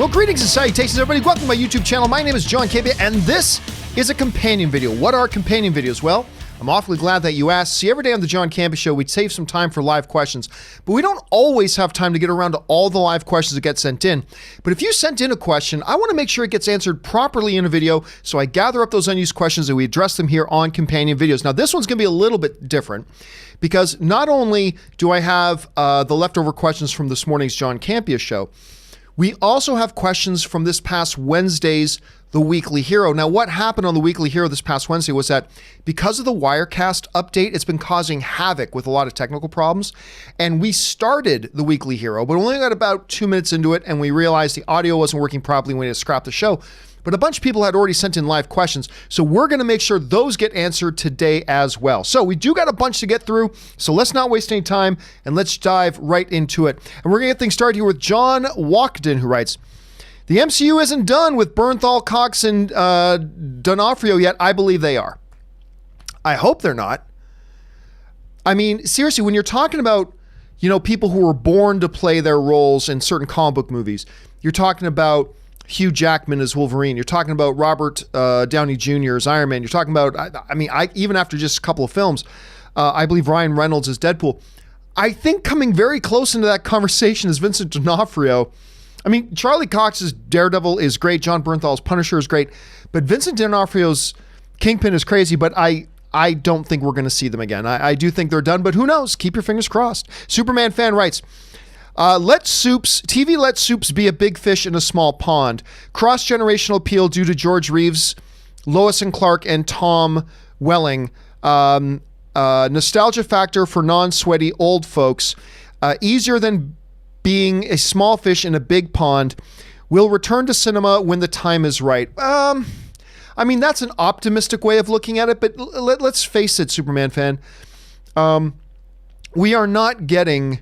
Well, greetings and salutations, everybody. Welcome to my YouTube channel. My name is John Campea, and this is a companion video. What are companion videos? Well, I'm awfully glad that you asked. See, every day on the John Campea Show, we save some time for live questions, but we don't always have time to get around to all the live questions that get sent in. But if you sent in a question, I want to make sure it gets answered properly in a video, so I gather up those unused questions and we address them here on companion videos. Now, this one's going to be a little bit different because not only do I have the leftover questions from this morning's John Campea Show, we also have questions from this past Wednesday's The Weekly Hero. Now, what happened on The Weekly Hero this past Wednesday was that because of the Wirecast update, it's been causing havoc with a lot of technical problems. And we started The Weekly Hero, but only got about 2 minutes into it, and we realized the audio wasn't working properly, and we had to scrap the show. But a bunch of people had already sent in live questions, so we're going to make sure those get answered today as well. So we do got a bunch to get through, so let's not waste any time, and let's dive right into it. And we're going to get things started here with John Walkden, who writes, "The MCU isn't done with Bernthal, Cox, and D'Onofrio yet. I believe they are. I hope they're not. I mean, seriously, when you're talking about, you know, people who were born to play their roles in certain comic book movies, you're talking about Hugh Jackman as Wolverine. You're talking about Robert Downey Jr. as Iron Man. You're talking about, even after just a couple of films, I believe Ryan Reynolds as Deadpool. I think coming very close into that conversation is Vincent D'Onofrio. I mean, Charlie Cox's Daredevil is great. John Bernthal's Punisher is great. But Vincent D'Onofrio's Kingpin is crazy, but I don't think we're going to see them again. I do think they're done, but who knows? Keep your fingers crossed. Superman fan writes, TV let Soups be a big fish in a small pond. Cross-generational appeal due to George Reeves, Lois and Clark, and Tom Welling. Nostalgia factor for non-sweaty old folks. Easier than being a small fish in a big pond. Will return to cinema when the time is right. I mean, that's an optimistic way of looking at it, but let's face it, Superman fan. We are not getting...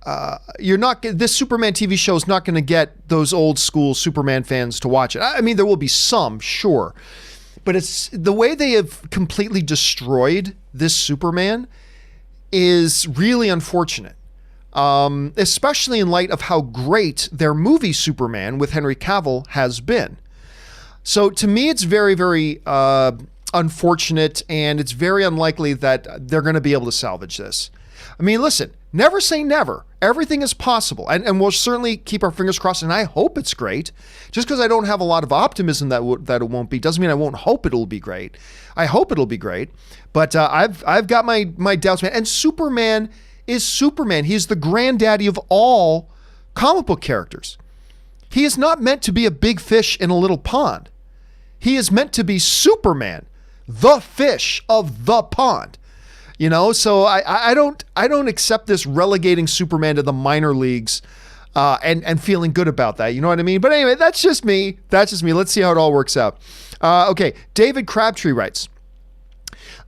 this Superman TV show is not going to get those old school Superman fans to watch it. I mean, there will be some, sure, but it's the way they have completely destroyed this Superman is really unfortunate, especially in light of how great their movie Superman with Henry Cavill has been. So to me, it's very, very unfortunate, and it's very unlikely that they're going to be able to salvage this. I mean, listen, never say never. Everything is possible. And we'll certainly keep our fingers crossed, and I hope it's great. Just because I don't have a lot of optimism that it won't be, doesn't mean I won't hope it'll be great. I hope it'll be great. But I've got my doubts, man. And Superman is Superman. He's the granddaddy of all comic book characters. He is not meant to be a big fish in a little pond. He is meant to be Superman, the fish of the pond. You know, so I don't accept this relegating Superman to the minor leagues and feeling good about that. You know what I mean? But anyway, that's just me. Let's see how it all works out. Okay, David Crabtree writes,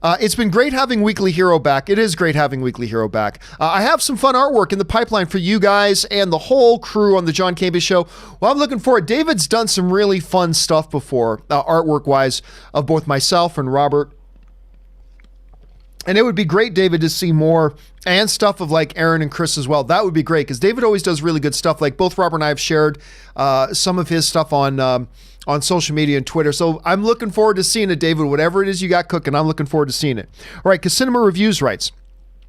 it's been great having Weekly Hero back. It is great having Weekly Hero back. I have some fun artwork in the pipeline for you guys and the whole crew on the John Campea Show. Well, I'm looking forward. David's done some really fun stuff before, artwork-wise, of both myself and Robert. And it would be great, David, to see more and stuff of like Aaron and Chris as well. That would be great because David always does really good stuff. Like both Robert and I have shared some of his stuff on social media and Twitter. So I'm looking forward to seeing it, David. Whatever it is you got cooking, I'm looking forward to seeing it. All right, Cinema Reviews writes,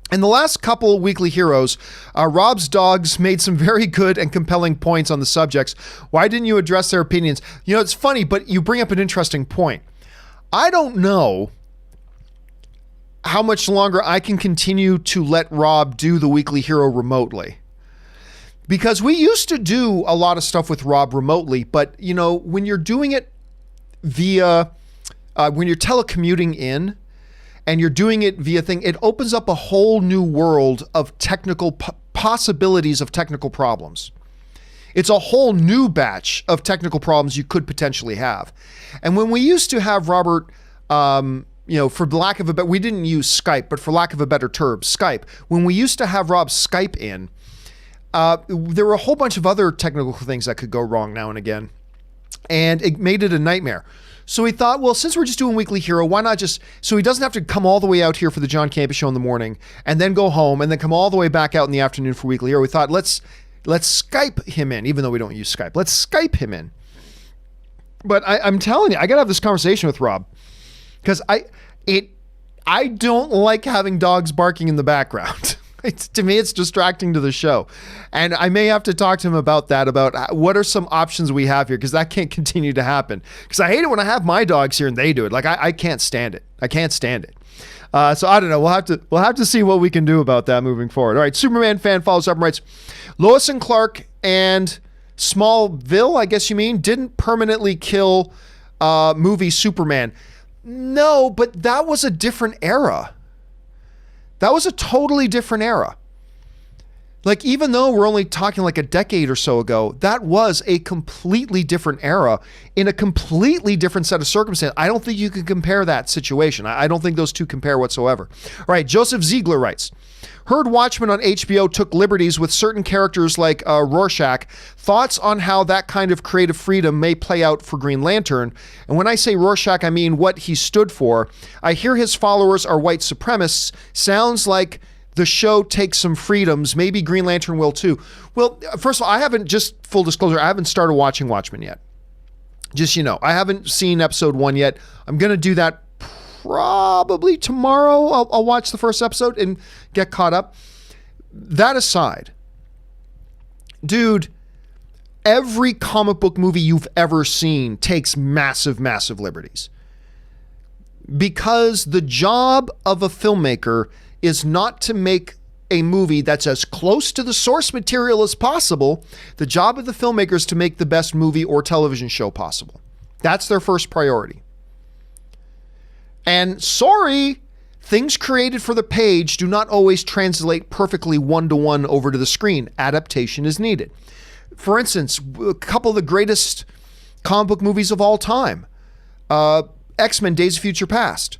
in the last couple of Weekly Heroes, Rob's dogs made some very good and compelling points on the subjects. Why didn't you address their opinions? You know, it's funny, but you bring up an interesting point. I don't know how much longer I can continue to let Rob do the Weekly Hero remotely. Because we used to do a lot of stuff with Rob remotely, but you know, when you're doing it via, when you're telecommuting in and you're doing it via thing, it opens up a whole new world of technical possibilities of technical problems. It's a whole new batch of technical problems you could potentially have. And when we used to have Robert, you know, for lack of a better, we didn't use Skype, but for lack of a better term, Skype. When we used to have Rob Skype in, there were a whole bunch of other technical things that could go wrong now and again, and it made it a nightmare. So we thought, well, since we're just doing Weekly Hero, why not just, so he doesn't have to come all the way out here for the John Campea Show in the morning and then go home and then come all the way back out in the afternoon for Weekly Hero. We thought, let's Let's Skype him in, even though we don't use Skype. Let's Skype him in. But I'm telling you, I got to have this conversation with Rob because I don't like having dogs barking in the background. To me, it's distracting to the show. And I may have to talk to him about that, about what are some options we have here, because that can't continue to happen. Because I hate it when I have my dogs here and they do it. Like, I can't stand it. I can't stand it. So I don't know. We'll have to see what we can do about that moving forward. All right, Superman fan follows up and writes, Lois and Clark and Smallville, I guess you mean, didn't permanently kill movie Superman. No, but that was a different era. That was a totally different era. Like, even though we're only talking like a decade or so ago, that was a completely different era in a completely different set of circumstances. I don't think you can compare that situation. I don't think those two compare whatsoever. All right, Joseph Ziegler writes, heard Watchmen on HBO took liberties with certain characters like Rorschach. Thoughts on how that kind of creative freedom may play out for Green Lantern? And when I say Rorschach, I mean what he stood for. I hear his followers are white supremacists. Sounds like the show takes some freedoms. Maybe Green Lantern will too. Well, first of all, I haven't, just full disclosure, I haven't started watching Watchmen yet. Just, you know, I haven't seen episode 1 yet. I'm going to do that probably tomorrow. I'll watch the first episode and get caught up. That aside, dude, every comic book movie you've ever seen takes massive, massive liberties. Because the job of a filmmaker is not to make a movie that's as close to the source material as possible. The job of the filmmaker is to make the best movie or television show possible. That's their first priority. And sorry, things created for the page do not always translate perfectly one-to-one over to the screen. Adaptation is needed. For instance, a couple of the greatest comic book movies of all time, X-Men Days of Future Past,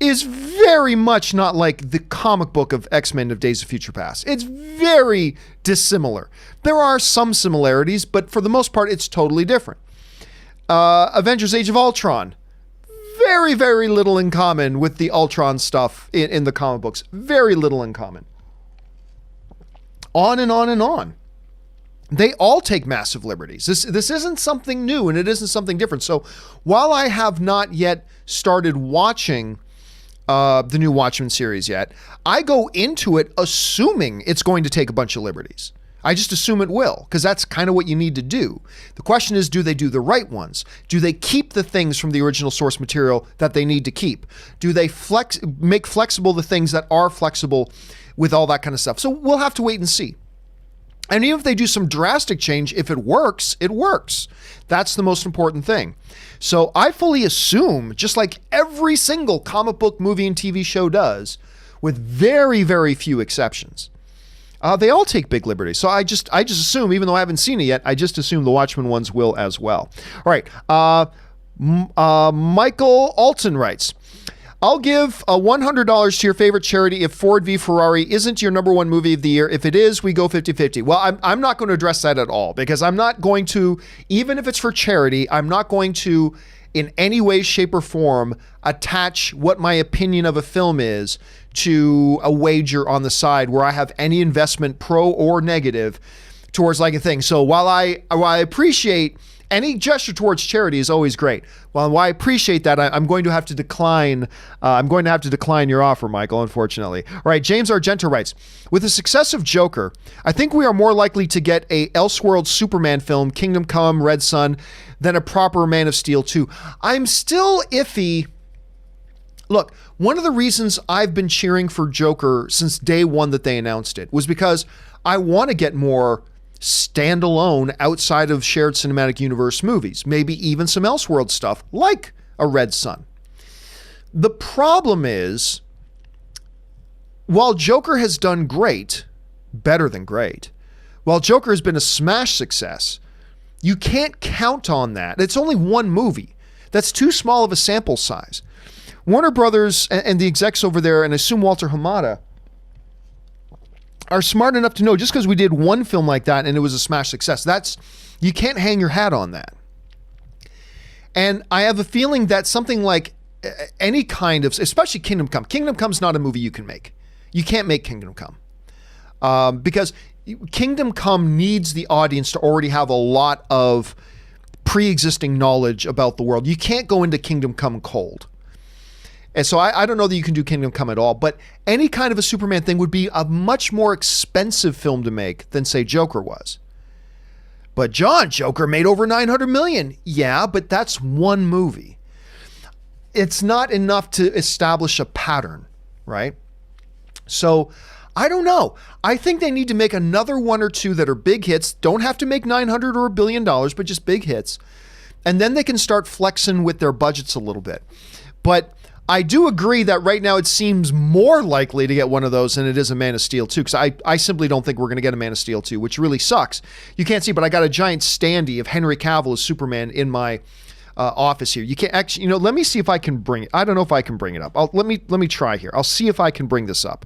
is very much not like the comic book of X-Men of Days of Future Past. It's very dissimilar. There are some similarities, but for the most part, it's totally different. Avengers Age of Ultron, very, very little in common with the Ultron stuff in the comic books. Very little in common. On and on and on. They all take massive liberties. This isn't something new and it isn't something different. So while I have not yet started watching the new Watchmen series yet, I go into it assuming it's going to take a bunch of liberties. I just assume it will, because that's kind of what you need to do. The question is, do they do the right ones? Do they keep the things from the original source material that they need to keep? Do they make flexible the things that are flexible with all that kind of stuff? So we'll have to wait and see. And even if they do some drastic change, if it works, it works. That's the most important thing. So I fully assume, just like every single comic book, movie, and TV show does, with very, very few exceptions, they all take big liberties. So I just assume, even though I haven't seen it yet, I just assume the Watchmen ones will as well. All right. Michael Alton writes, I'll give $100 to your favorite charity if Ford v. Ferrari isn't your number one movie of the year. If it is, we go 50-50. Well, I'm not going to address that at all, because I'm not going to, even if it's for charity, I'm not going to in any way, shape, or form attach what my opinion of a film is to a wager on the side where I have any investment, pro or negative, towards like a thing. So while I appreciate any gesture towards charity is always great. Well, I appreciate that. I'm going to have to decline. I'm going to have to decline your offer, Michael, unfortunately. All right, James Argento writes, with the success of Joker, I think we are more likely to get a Elseworld Superman film, Kingdom Come, Red Sun, than a proper Man of Steel 2. I'm still iffy. Look, one of the reasons I've been cheering for Joker since day one that they announced it was because I want to get more standalone outside of shared cinematic universe movies, maybe even some Elseworld stuff like a Red Sun. The problem is, while Joker has done great, better than great, while Joker has been a smash success, you can't count on that. It's only one movie. That's too small of a sample size. Warner Brothers and the execs over there, and I assume Walter Hamada, are smart enough to know just because we did one film like that and it was a smash success, you can't hang your hat on that. And I have a feeling that something like any kind of, especially Kingdom Come's not a movie you can make. You can't make Kingdom Come. Because Kingdom Come needs the audience to already have a lot of pre-existing knowledge about the world. You can't go into Kingdom Come cold. And so I don't know that you can do Kingdom Come at all, but any kind of a Superman thing would be a much more expensive film to make than, say, Joker was. But John, Joker made over 900 million. Yeah, but that's one movie. It's not enough to establish a pattern, right? So I don't know. I think they need to make another one or two that are big hits. Don't have to make 900 or $1 billion, but just big hits. And then they can start flexing with their budgets a little bit. But I do agree that right now it seems more likely to get one of those than it is a Man of Steel 2, because I simply don't think we're going to get a Man of Steel 2, which really sucks. You can't see, but I got a giant standee of Henry Cavill as Superman in my office here. You can't actually, let me see if I can bring it. I don't know if I can bring it up. Let me try here. I'll see if I can bring this up.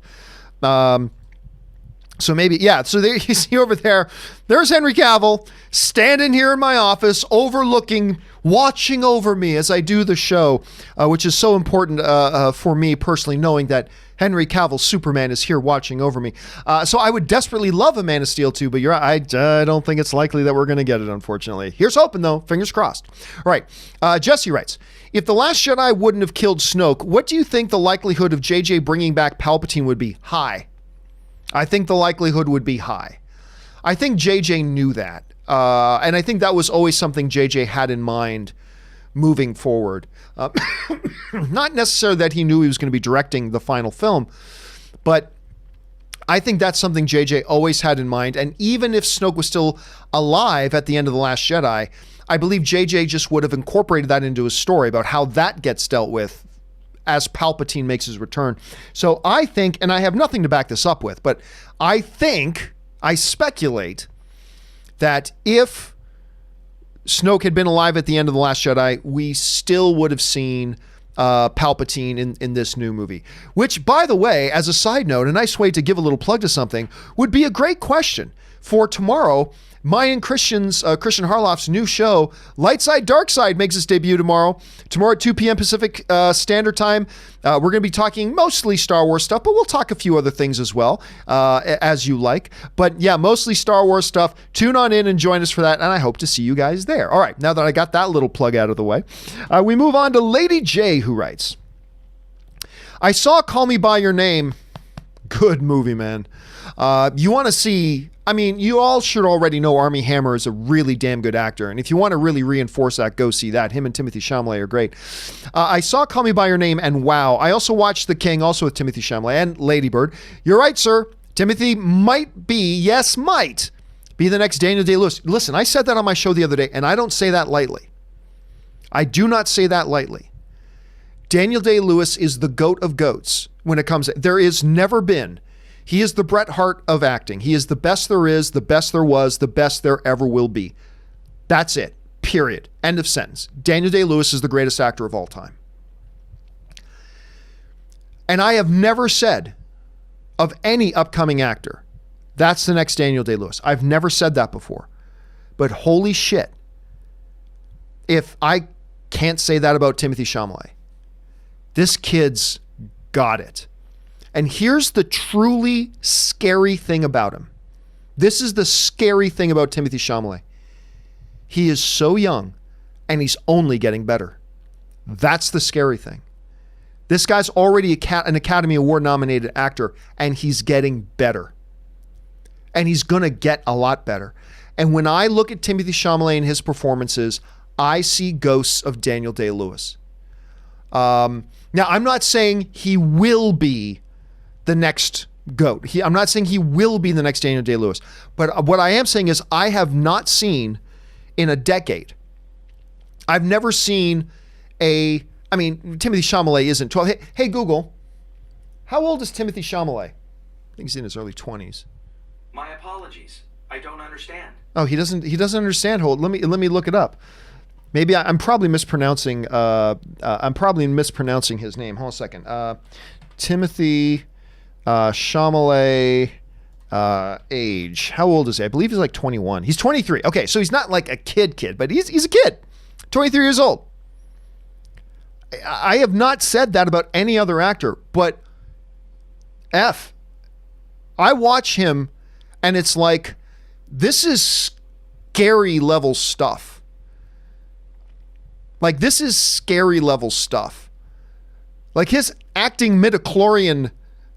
So maybe, yeah. So there you see over there, there's Henry Cavill standing here in my office, watching over me as I do the show, which is so important for me personally, knowing that Henry Cavill Superman is here watching over me. So I would desperately love a Man of Steel 2, but I don't think it's likely that we're going to get it, unfortunately. Here's hoping, though. Fingers crossed. All right. Jesse writes, if The Last Jedi wouldn't have killed Snoke, what do you think the likelihood of JJ bringing back Palpatine would be? High. I think the likelihood would be high. I think JJ knew that. And I think that was always something JJ had in mind moving forward. Not necessarily that he knew he was going to be directing the final film, but I think that's something JJ always had in mind. And even if Snoke was still alive at the end of The Last Jedi, I believe JJ just would have incorporated that into his story about how that gets dealt with as Palpatine makes his return. So I think, and I have nothing to back this up with, but I speculate that if Snoke had been alive at the end of The Last Jedi, we still would have seen Palpatine in this new movie. Which, by the way, as a side note, a nice way to give a little plug to something, would be a great question for tomorrow. Christian Harloff's new show, Light Side, Dark Side, makes its debut tomorrow. Tomorrow at 2 p.m. Pacific Standard Time. We're going to be talking mostly Star Wars stuff, but we'll talk a few other things as well, as you like. But yeah, mostly Star Wars stuff. Tune on in and join us for that, and I hope to see you guys there. All right, now that I got that little plug out of the way, we move on to Lady J, who writes, I saw Call Me By Your Name. Good movie, man. You want to see... you all should already know Armie Hammer is a really damn good actor. And if you want to really reinforce that, go see that. Him and Timothée Chalamet are great. I saw Call Me By Your Name and wow. I also watched The King, also with Timothée Chalamet and Lady Bird. You're right, sir. Timothy might be the next Daniel Day-Lewis. Listen, I said that on my show the other day, and I don't say that lightly. I do not say that lightly. Daniel Day-Lewis is the goat of goats when it comes to... There is never been... He is the Bret Hart of acting. He is the best there is, the best there was, the best there ever will be. That's it. Period. End of sentence. Daniel Day-Lewis is the greatest actor of all time. And I have never said of any upcoming actor, that's the next Daniel Day-Lewis. I've never said that before. But holy shit, if I can't say that about Timothée Chalamet. This kid's got it. And here's the truly scary thing about him. This is the scary thing about Timothée Chalamet. He is so young, and he's only getting better. That's the scary thing. This guy's already an Academy Award nominated actor, and he's getting better. And he's going to get a lot better. And when I look at Timothée Chalamet and his performances, I see ghosts of Daniel Day-Lewis. Now, I'm not saying he will be the next GOAT. I'm not saying he will be the next Daniel Day-Lewis. But what I am saying is I have not seen in a decade. I've never seen Timothée Chalamet isn't 12. Hey, Google, how old is Timothée Chalamet? I think he's in his early 20s. My apologies. I don't understand. Oh, he doesn't understand. Hold, let me look it up. Maybe I'm probably mispronouncing his name. Hold on a second. Timothée Chalamet age. How old is he? I believe he's like 21. He's 23. Okay, so he's not like a kid, but he's a kid. 23 years old. I have not said that about any other actor, but I watch him And it's like, this is scary level stuff. Like, this is scary level stuff. Like, his acting midichlorian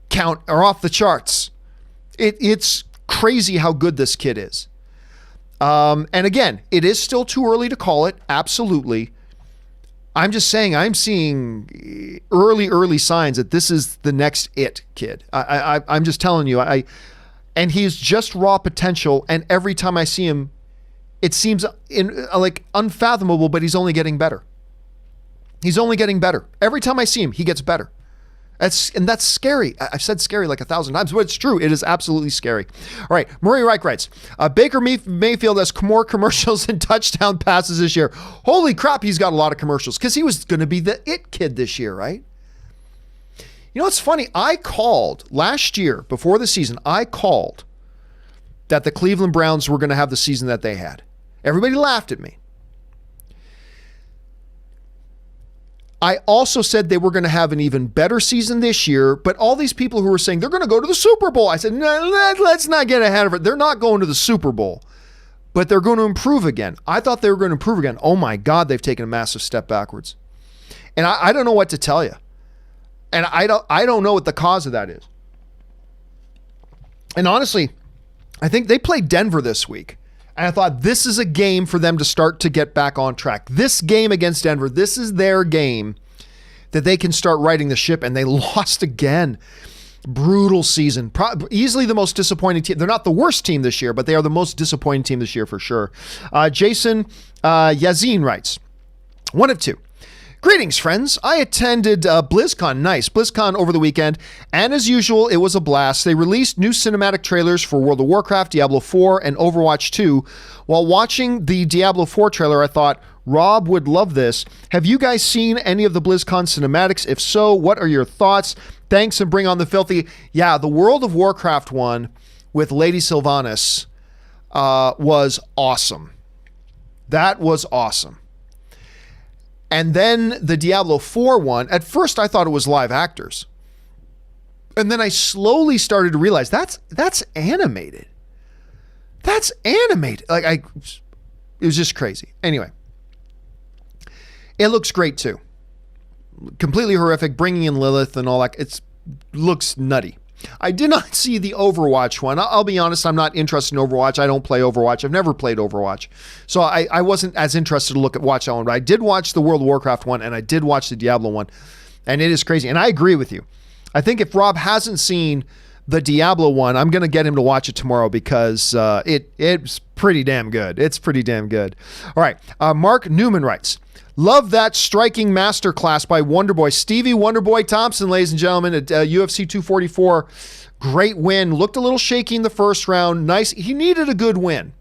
count are off the charts. It's crazy how good this kid is. And again, it is still too early to call it. Absolutely. I'm just saying, I'm seeing early signs that this is the next it kid. I'm just telling you, and he's just raw potential. And every time I see him, it seems like unfathomable, but he's only getting better. He's only getting better. Every time I see him, he gets better. That's scary. I've said scary like 1,000 times, but it's true. It is absolutely scary. All right. Murray Reich writes, Baker Mayfield has more commercials and touchdown passes this year. Holy crap, he's got a lot of commercials because he was going to be the it kid this year, right? You know, it's funny. I called last year before the season, I called that the Cleveland Browns were going to have the season that they had. Everybody laughed at me. I also said they were going to have an even better season this year, but all these people who were saying they're going to go to the Super Bowl, I said, no, let's not get ahead of it. They're not going to the Super Bowl, but they're going to improve again. I thought they were going to improve again. Oh my God, they've taken a massive step backwards. And I don't know what to tell you. And I don't know what the cause of that is. And honestly, I think they played Denver this week. And I thought this is a game for them to start to get back on track. This game against Denver, this is their game that they can start righting the ship, and they lost again. Brutal season. Easily the most disappointing team. They're not the worst team this year, but they are the most disappointing team this year for sure. Jason Yazin writes, one of two. Greetings, friends. I attended BlizzCon. Nice. BlizzCon over the weekend. And as usual, it was a blast. They released new cinematic trailers for World of Warcraft, Diablo 4, and Overwatch 2. While watching the Diablo 4 trailer, I thought, Rob would love this. Have you guys seen any of the BlizzCon cinematics? If so, what are your thoughts? Thanks, and bring on the filthy. Yeah, the World of Warcraft one with Lady Sylvanas was awesome. That was awesome. And then the Diablo 4 one, at first I thought it was live actors. And then I slowly started to realize that's animated. That's animated. It was just crazy. Anyway, it looks great too. Completely horrific, bringing in Lilith and all that. It looks nutty. I did not see the Overwatch one. I'll be honest, I'm not interested in Overwatch. I don't play Overwatch. I've never played Overwatch. So I wasn't as interested to watch that one. But I did watch the World of Warcraft one, and I did watch the Diablo one. And it is crazy. And I agree with you. I think if Rob hasn't seen the Diablo one, I'm going to get him to watch it tomorrow because it's pretty damn good. It's pretty damn good. All right. Mark Newman writes, love that striking masterclass by Wonderboy. Stevie Wonderboy Thompson, ladies and gentlemen, at UFC 244. Great win. Looked a little shaky in the first round. Nice. He needed a good win.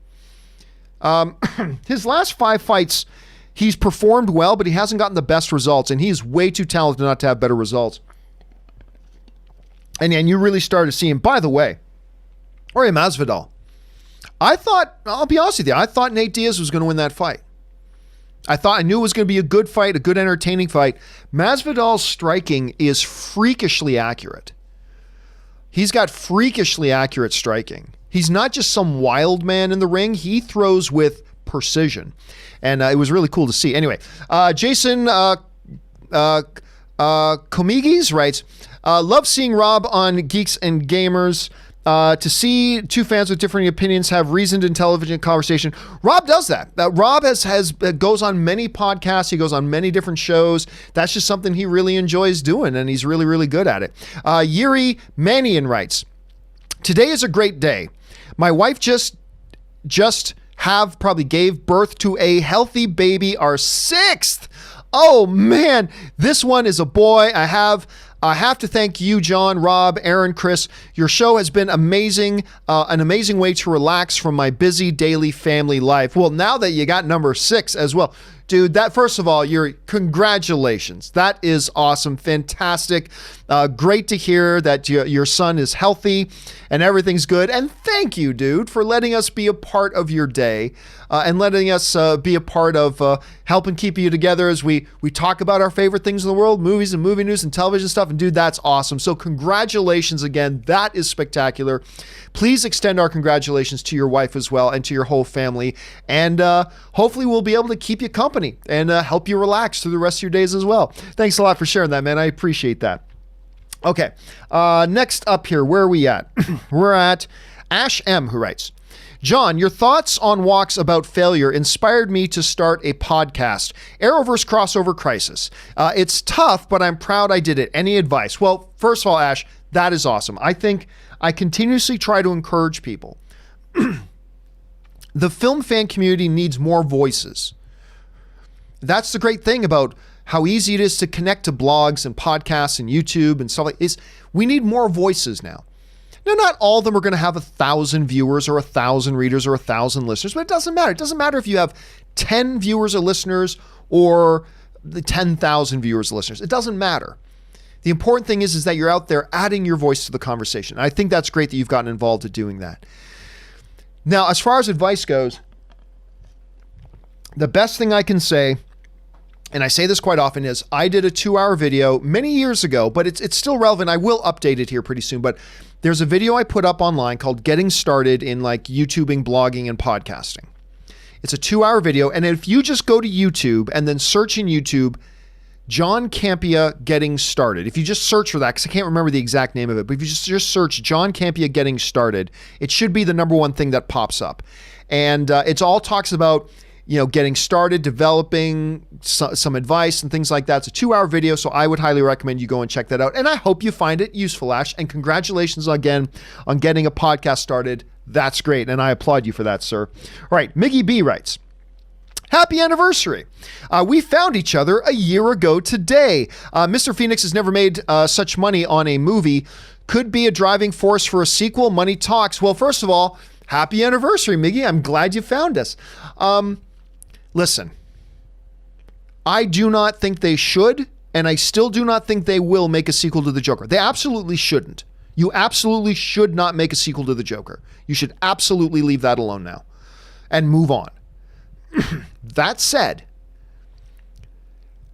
His last 5 fights, he's performed well, but he hasn't gotten the best results, and he's way too talented not to have better results. And you really started to see him. By the way, Jorge Masvidal. I'll be honest with you, I thought Nate Diaz was going to win that fight. I knew it was going to be a good fight, a good entertaining fight. Masvidal's striking is freakishly accurate. He's got freakishly accurate striking. He's not just some wild man in the ring. He throws with precision. And it was really cool to see. Anyway, Jason Comigis writes, love seeing Rob on Geeks and Gamers. To see two fans with differing opinions have reasoned intelligent conversation. Rob does that. Rob goes on many podcasts. He goes on many different shows. That's just something he really enjoys doing, and he's really, really good at it. Yuri Manian writes, today is a great day. My wife just probably gave birth to a healthy baby, our 6th. Oh man, this one is a boy. I have to thank you, John, Rob, Aaron, Chris. Your show has been amazing, an amazing way to relax from my busy daily family life. Well, now that you got number 6 as well, Dude, that first of all, congratulations. That is awesome. Fantastic. Great to hear that your son is healthy and everything's good. And thank you, dude, for letting us be a part of your day and letting us be a part of helping keep you together as we talk about our favorite things in the world, movies and movie news and television stuff. And dude, that's awesome. So congratulations again. That is spectacular. Please extend our congratulations to your wife as well and to your whole family. And hopefully we'll be able to keep you company and help you relax through the rest of your days as well. Thanks a lot for sharing that, man. I appreciate that. Okay, next up here, where are we at? We're at Ash M, who writes, John, your thoughts on walks about failure inspired me to start a podcast, Arrowverse Crossover Crisis. It's tough, but I'm proud I did it. Any advice? Well, first of all, Ash, that is awesome. I think I continuously try to encourage people. The film fan community needs more voices. That's the great thing about how easy it is to connect to blogs and podcasts and YouTube and stuff like this. We need more voices now. Now, not all of them are going to have 1,000 viewers or 1,000 readers or 1,000 listeners, but it doesn't matter. It doesn't matter if you have 10 viewers or listeners or the 10,000 viewers or listeners. It doesn't matter. The important thing is that you're out there adding your voice to the conversation. I think that's great that you've gotten involved in doing that. Now, as far as advice goes, the best thing I can say, and I say this quite often, is I did a 2-hour video many years ago, but it's still relevant. I will update it here pretty soon, but there's a video I put up online called Getting Started in like YouTubing, blogging, and podcasting. It's a 2-hour video, and if you just go to YouTube and then search in YouTube, John Campea Getting Started. If you just search for that, because I can't remember the exact name of it, but if you just search John Campea Getting Started, it should be the number one thing that pops up. And it's all talks about getting started, developing some advice and things like that. It's a 2-hour video, so I would highly recommend you go and check that out. And I hope you find it useful, Ash. And congratulations again on getting a podcast started. That's great, and I applaud you for that, sir. All right, Miggy B writes, happy anniversary. We found each other a year ago today. Mr. Phoenix has never made such money on a movie. Could be a driving force for a sequel. Money talks. Well, first of all, happy anniversary, Miggy. I'm glad you found us. Listen, I do not think they should, and I still do not think they will make a sequel to The Joker. They absolutely shouldn't. You absolutely should not make a sequel to The Joker. You should absolutely leave that alone now and move on. That said,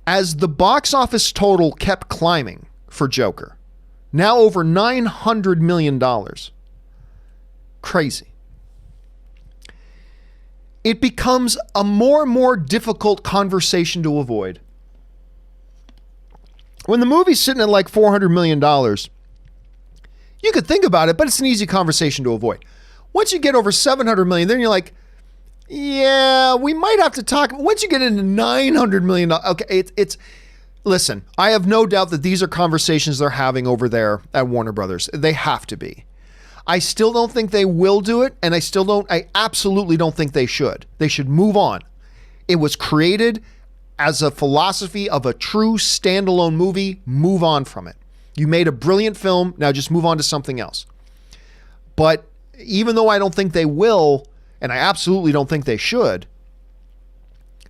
as the box office total kept climbing for Joker, now over $900 million, crazy, it becomes a more and more difficult conversation to avoid. When the movie's sitting at like $400 million, you could think about it, but it's an easy conversation to avoid. Once you get over $700 million, then you're like, yeah, we might have to talk. Once you get into $900 million, okay, listen, I have no doubt that these are conversations they're having over there at Warner Brothers. They have to be. I still don't think they will do it, and I absolutely don't think they should. They should move on. It was created as a philosophy of a true standalone movie. Move on from it. You made a brilliant film, now just move on to something else. But even though I don't think they will, and I absolutely don't think they should,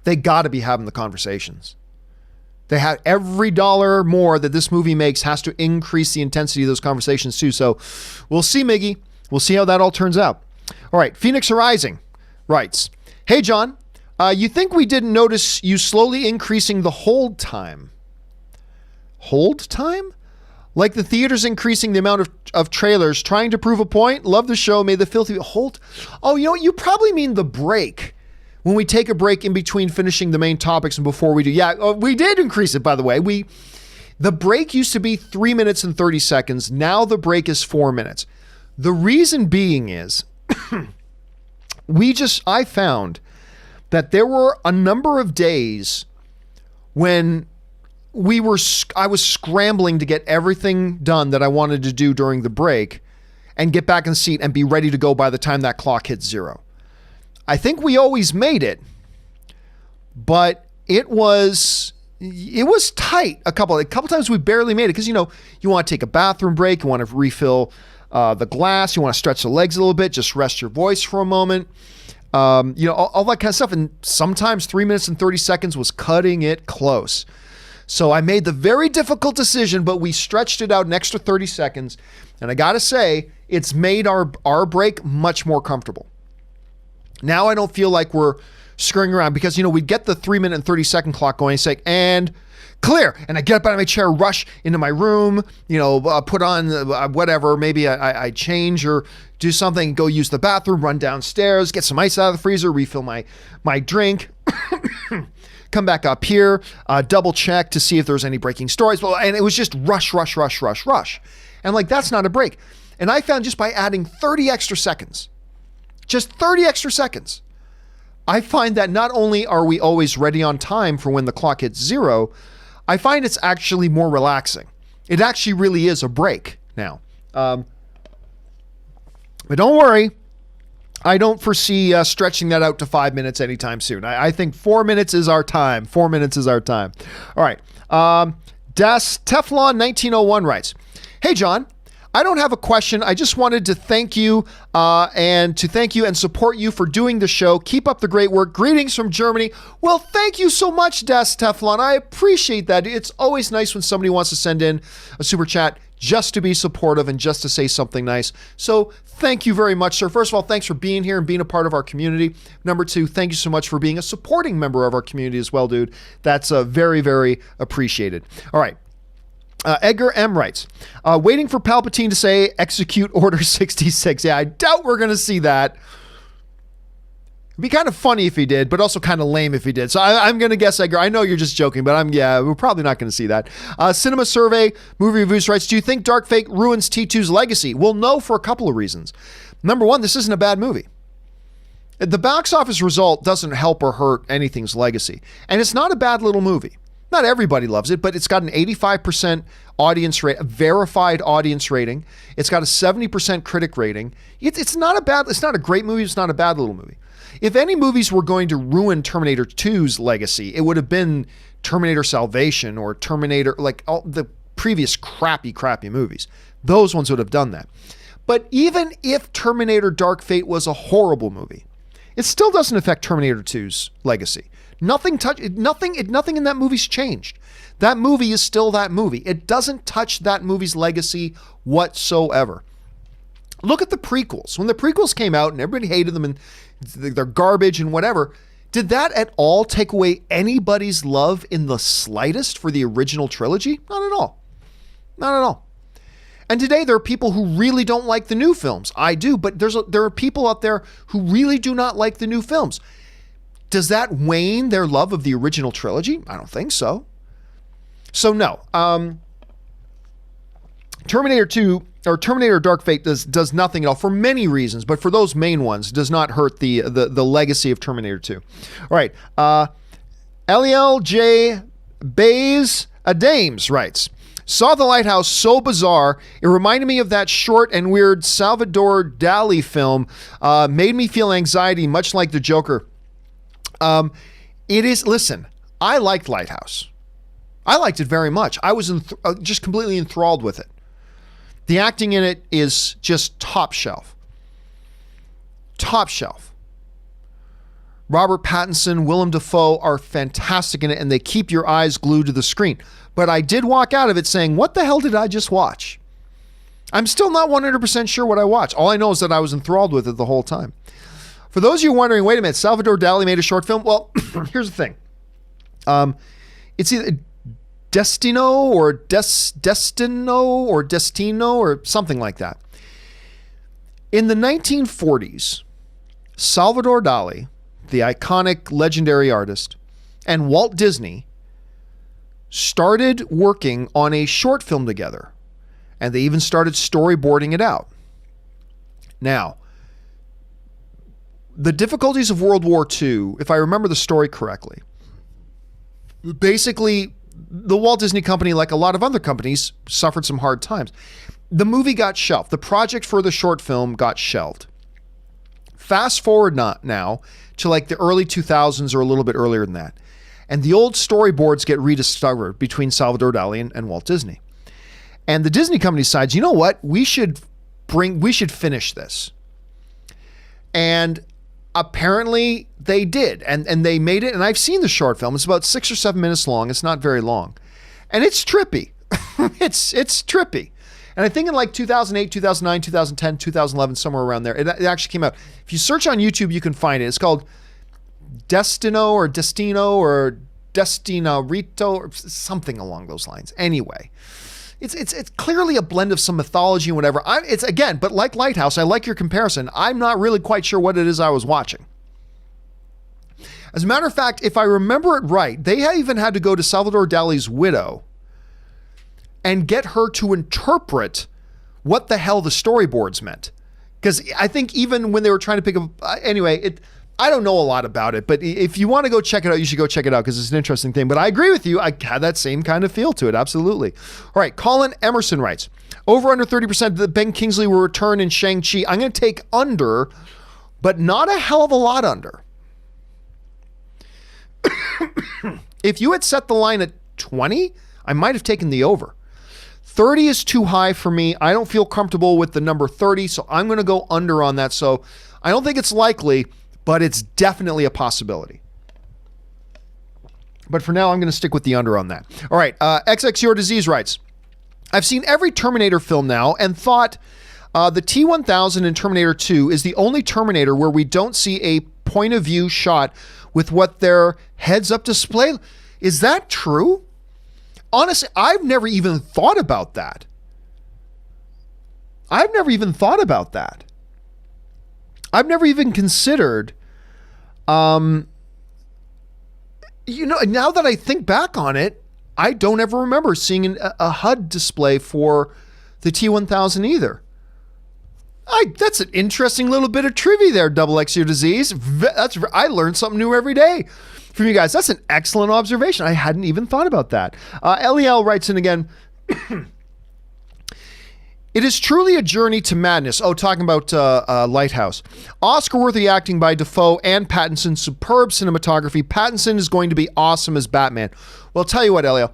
they got to be having the conversations. They have every dollar more that this movie makes has to increase the intensity of those conversations too. So we'll see, Miggy. We'll see how that all turns out. All right. Phoenix Arising writes, hey, John, you think we didn't notice you slowly increasing the hold time? Hold time? Like the theaters increasing the amount of trailers, trying to prove a point? Love the show. May the filthy hold. Oh, you know what? You probably mean the break. When we take a break in between finishing the main topics and before we do. Yeah, we did increase it, by the way. The break used to be 3 minutes and 30 seconds. Now the break is 4 minutes. The reason being is I found that there were a number of days when I was scrambling to get everything done that I wanted to do during the break and get back in the seat and be ready to go by the time that clock hits 0. I think we always made it, but it was tight. A couple times we barely made it because, you want to take a bathroom break, you want to refill the glass, you want to stretch the legs a little bit, just rest your voice for a moment. all that kind of stuff. And sometimes 3 minutes and 30 seconds was cutting it close. So I made the very difficult decision, but we stretched it out an extra 30 seconds. And I got to say, it's made our break much more comfortable. Now I don't feel like we're screwing around because, we'd get the 3 minute and 30 second clock going, say, and clear. And I get up out of my chair, rush into my room, put on whatever. Maybe I change or do something, go use the bathroom, run downstairs, get some ice out of the freezer, refill my drink. Come back up here, double check to see if there's any breaking stories. And it was just rush. And that's not a break. And I found just by adding 30 extra seconds, I find that not only are we always ready on time for when the clock hits 0, I find it's actually more relaxing. It actually really is a break now. But don't worry. I don't foresee stretching that out to 5 minutes anytime soon. I think 4 minutes is our time. 4 minutes is our time. All right. Teflon 1901 writes, "Hey, John, I don't have a question. I just wanted to thank you and support you for doing the show. Keep up the great work. Greetings from Germany." Well, thank you so much, Teflon. I appreciate that. It's always nice when somebody wants to send in a super chat just to be supportive and just to say something nice. So thank you very much, sir. First of all, thanks for being here and being a part of our community. Number 2, thank you so much for being a supporting member of our community as well, dude. That's very, very appreciated. All right. Edgar M. writes, waiting for Palpatine to say execute Order 66. Yeah, I doubt we're going to see that. It'd be kind of funny if he did, but also kind of lame if he did. So I'm going to guess, Edgar. I know you're just joking, but we're probably not going to see that. Cinema Survey Movie Reviews writes, do you think Dark Fate ruins T2's legacy? Well, no, for a couple of reasons. Number 1, this isn't a bad movie. The box office result doesn't help or hurt anything's legacy. And it's not a bad little movie. Not everybody loves it, but it's got an 85% audience rate, a verified audience rating. It's got a 70% critic rating. It's not a great movie. It's not a bad little movie. If any movies were going to ruin Terminator 2's legacy, it would have been Terminator Salvation or Terminator, like all the previous crappy movies. Those ones would have done that. But even if Terminator Dark Fate was a horrible movie, it still doesn't affect Terminator 2's legacy. Nothing in that movie's changed. That movie is still that movie. It doesn't touch that movie's legacy whatsoever. Look at the prequels. When the prequels came out and everybody hated them and they're garbage and whatever, did that at all take away anybody's love in the slightest for the original trilogy? Not at all. Not at all. And today there are people who really don't like the new films. I do, but there are people out there who really do not like the new films. Does that wane their love of the original trilogy? I don't think so. So no. Terminator 2 or Terminator Dark Fate does nothing at all for many reasons, but for those main ones, does not hurt the legacy of Terminator 2. All right. Eliel J. Bays Adames writes, saw The Lighthouse, so bizarre. It reminded me of that short and weird Salvador Dali film. Made me feel anxiety, much like the Joker. Listen, I liked Lighthouse. I liked it very much. I was just completely enthralled with it. The acting in it is just top shelf. Top shelf. Robert Pattinson, Willem Dafoe are fantastic in it, and they keep your eyes glued to the screen. But I did walk out of it saying, what the hell did I just watch? I'm still not 100% sure what I watched. All I know is that I was enthralled with it the whole time. For those of you wondering, wait a minute, Salvador Dali made a short film? Well, here's the thing. It's either Destino or something like that. In the 1940s, Salvador Dali, the iconic legendary artist, and Walt Disney started working on a short film together, and they even started storyboarding it out. Now, the difficulties of World War II, if I remember the story correctly, basically the Walt Disney Company, like a lot of other companies, suffered some hard times. The movie got shelved. The project for the short film got shelved. Fast forward now to like the early 2000s or a little bit earlier than that. And the old storyboards get rediscovered between Salvador Dali and Walt Disney. And the Disney company decides, you know what? We should finish this. And apparently they did, and they made it. And I've seen the short film. It's about 6 or 7 minutes long. It's not very long, and it's trippy. it's trippy. And I think in like 2008, 2009, 2010, 2011, somewhere around there, it actually came out. If you search on YouTube, you can find it. It's called Destino or Destinarito or something along those lines. Anyway, it's clearly a blend of some mythology and whatever. It's again, but like Lighthouse, I like your comparison. I'm not really quite sure what it is I was watching. As a matter of fact, if I remember it right, they even had to go to Salvador Dali's widow and get her to interpret what the hell the storyboards meant. Because I think even when they were trying to pick up, anyway, I don't know a lot about it, but if you want to go check it out, you should go check it out because it's an interesting thing. But I agree with you. I had that same kind of feel to it. Absolutely. All right. Colin Emerson writes, over under 30% that Ben Kingsley will return in Shang-Chi. I'm going to take under, but not a hell of a lot under. If you had set the line at 20, I might have taken the over. 30 is too high for me. I don't feel comfortable with the number 30, so I'm going to go under on that. So I don't think it's likely, but it's definitely a possibility. But for now, I'm going to stick with the under on that. All right, XX Your Disease writes, I've seen every Terminator film now and thought the T-1000 in Terminator 2 is the only Terminator where we don't see a point of view shot with what their heads-up display. Is that true? Honestly, I've never even thought about that. I've never even considered, now that I think back on it, I don't ever remember seeing a HUD display for the T-1000 either. That's an interesting little bit of trivia there, Double X Your Disease. I learn something new every day from you guys. That's an excellent observation. I hadn't even thought about that. LEL writes in again, it is truly a journey to madness. Oh, talking about Lighthouse. Oscar-worthy acting by Dafoe and Pattinson. Superb cinematography. Pattinson is going to be awesome as Batman. Well, I'll tell you what, LEL.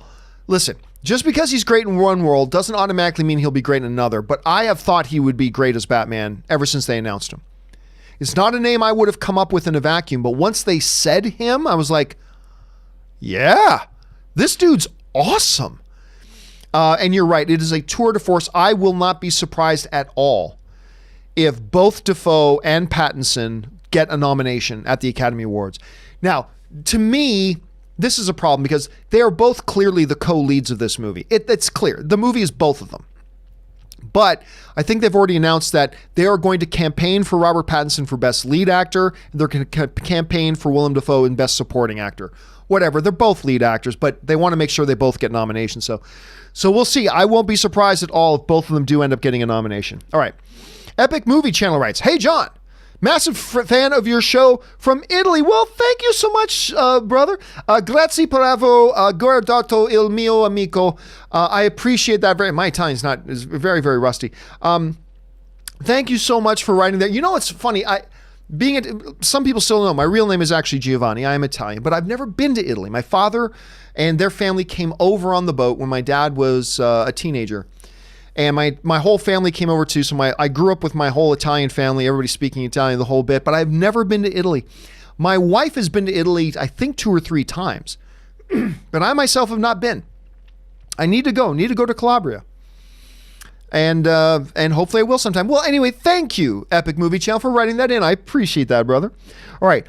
Listen, just because he's great in one world doesn't automatically mean he'll be great in another. But I have thought he would be great as Batman ever since they announced him. It's not a name I would have come up with in a vacuum. But once they said him, I was like, yeah, this dude's awesome. And you're right. It is a tour de force. I will not be surprised at all if both Dafoe and Pattinson get a nomination at the Academy Awards. Now, to me, this is a problem because they are both clearly the co-leads of this movie. It's clear. The movie is both of them. But I think they've already announced that they are going to campaign for Robert Pattinson for Best Lead Actor. And they're going to campaign for Willem Dafoe in Best Supporting Actor. Whatever. They're both lead actors, but they want to make sure they both get nominations. So we'll see. I won't be surprised at all if both of them do end up getting a nomination. All right. Epic Movie Channel writes, hey, John, massive fan of your show from Italy. Well, thank you so much, brother. Grazie, bravo, guardato il mio amico. I appreciate that very. My Italian's is very, very rusty. Thank you so much for writing that. You know, it's funny. Some people still know my real name is actually Giovanni. I am Italian, but I've never been to Italy. My father and their family came over on the boat when my dad was a teenager. And my whole family came over too. So I grew up with my whole Italian family, everybody speaking Italian the whole bit, but I've never been to Italy. My wife has been to Italy, I think 2 or 3 times, but I myself have not been. I need to go to Calabria. And hopefully I will sometime. Well, anyway, thank you, Epic Movie Channel, for writing that in. I appreciate that, brother. All right.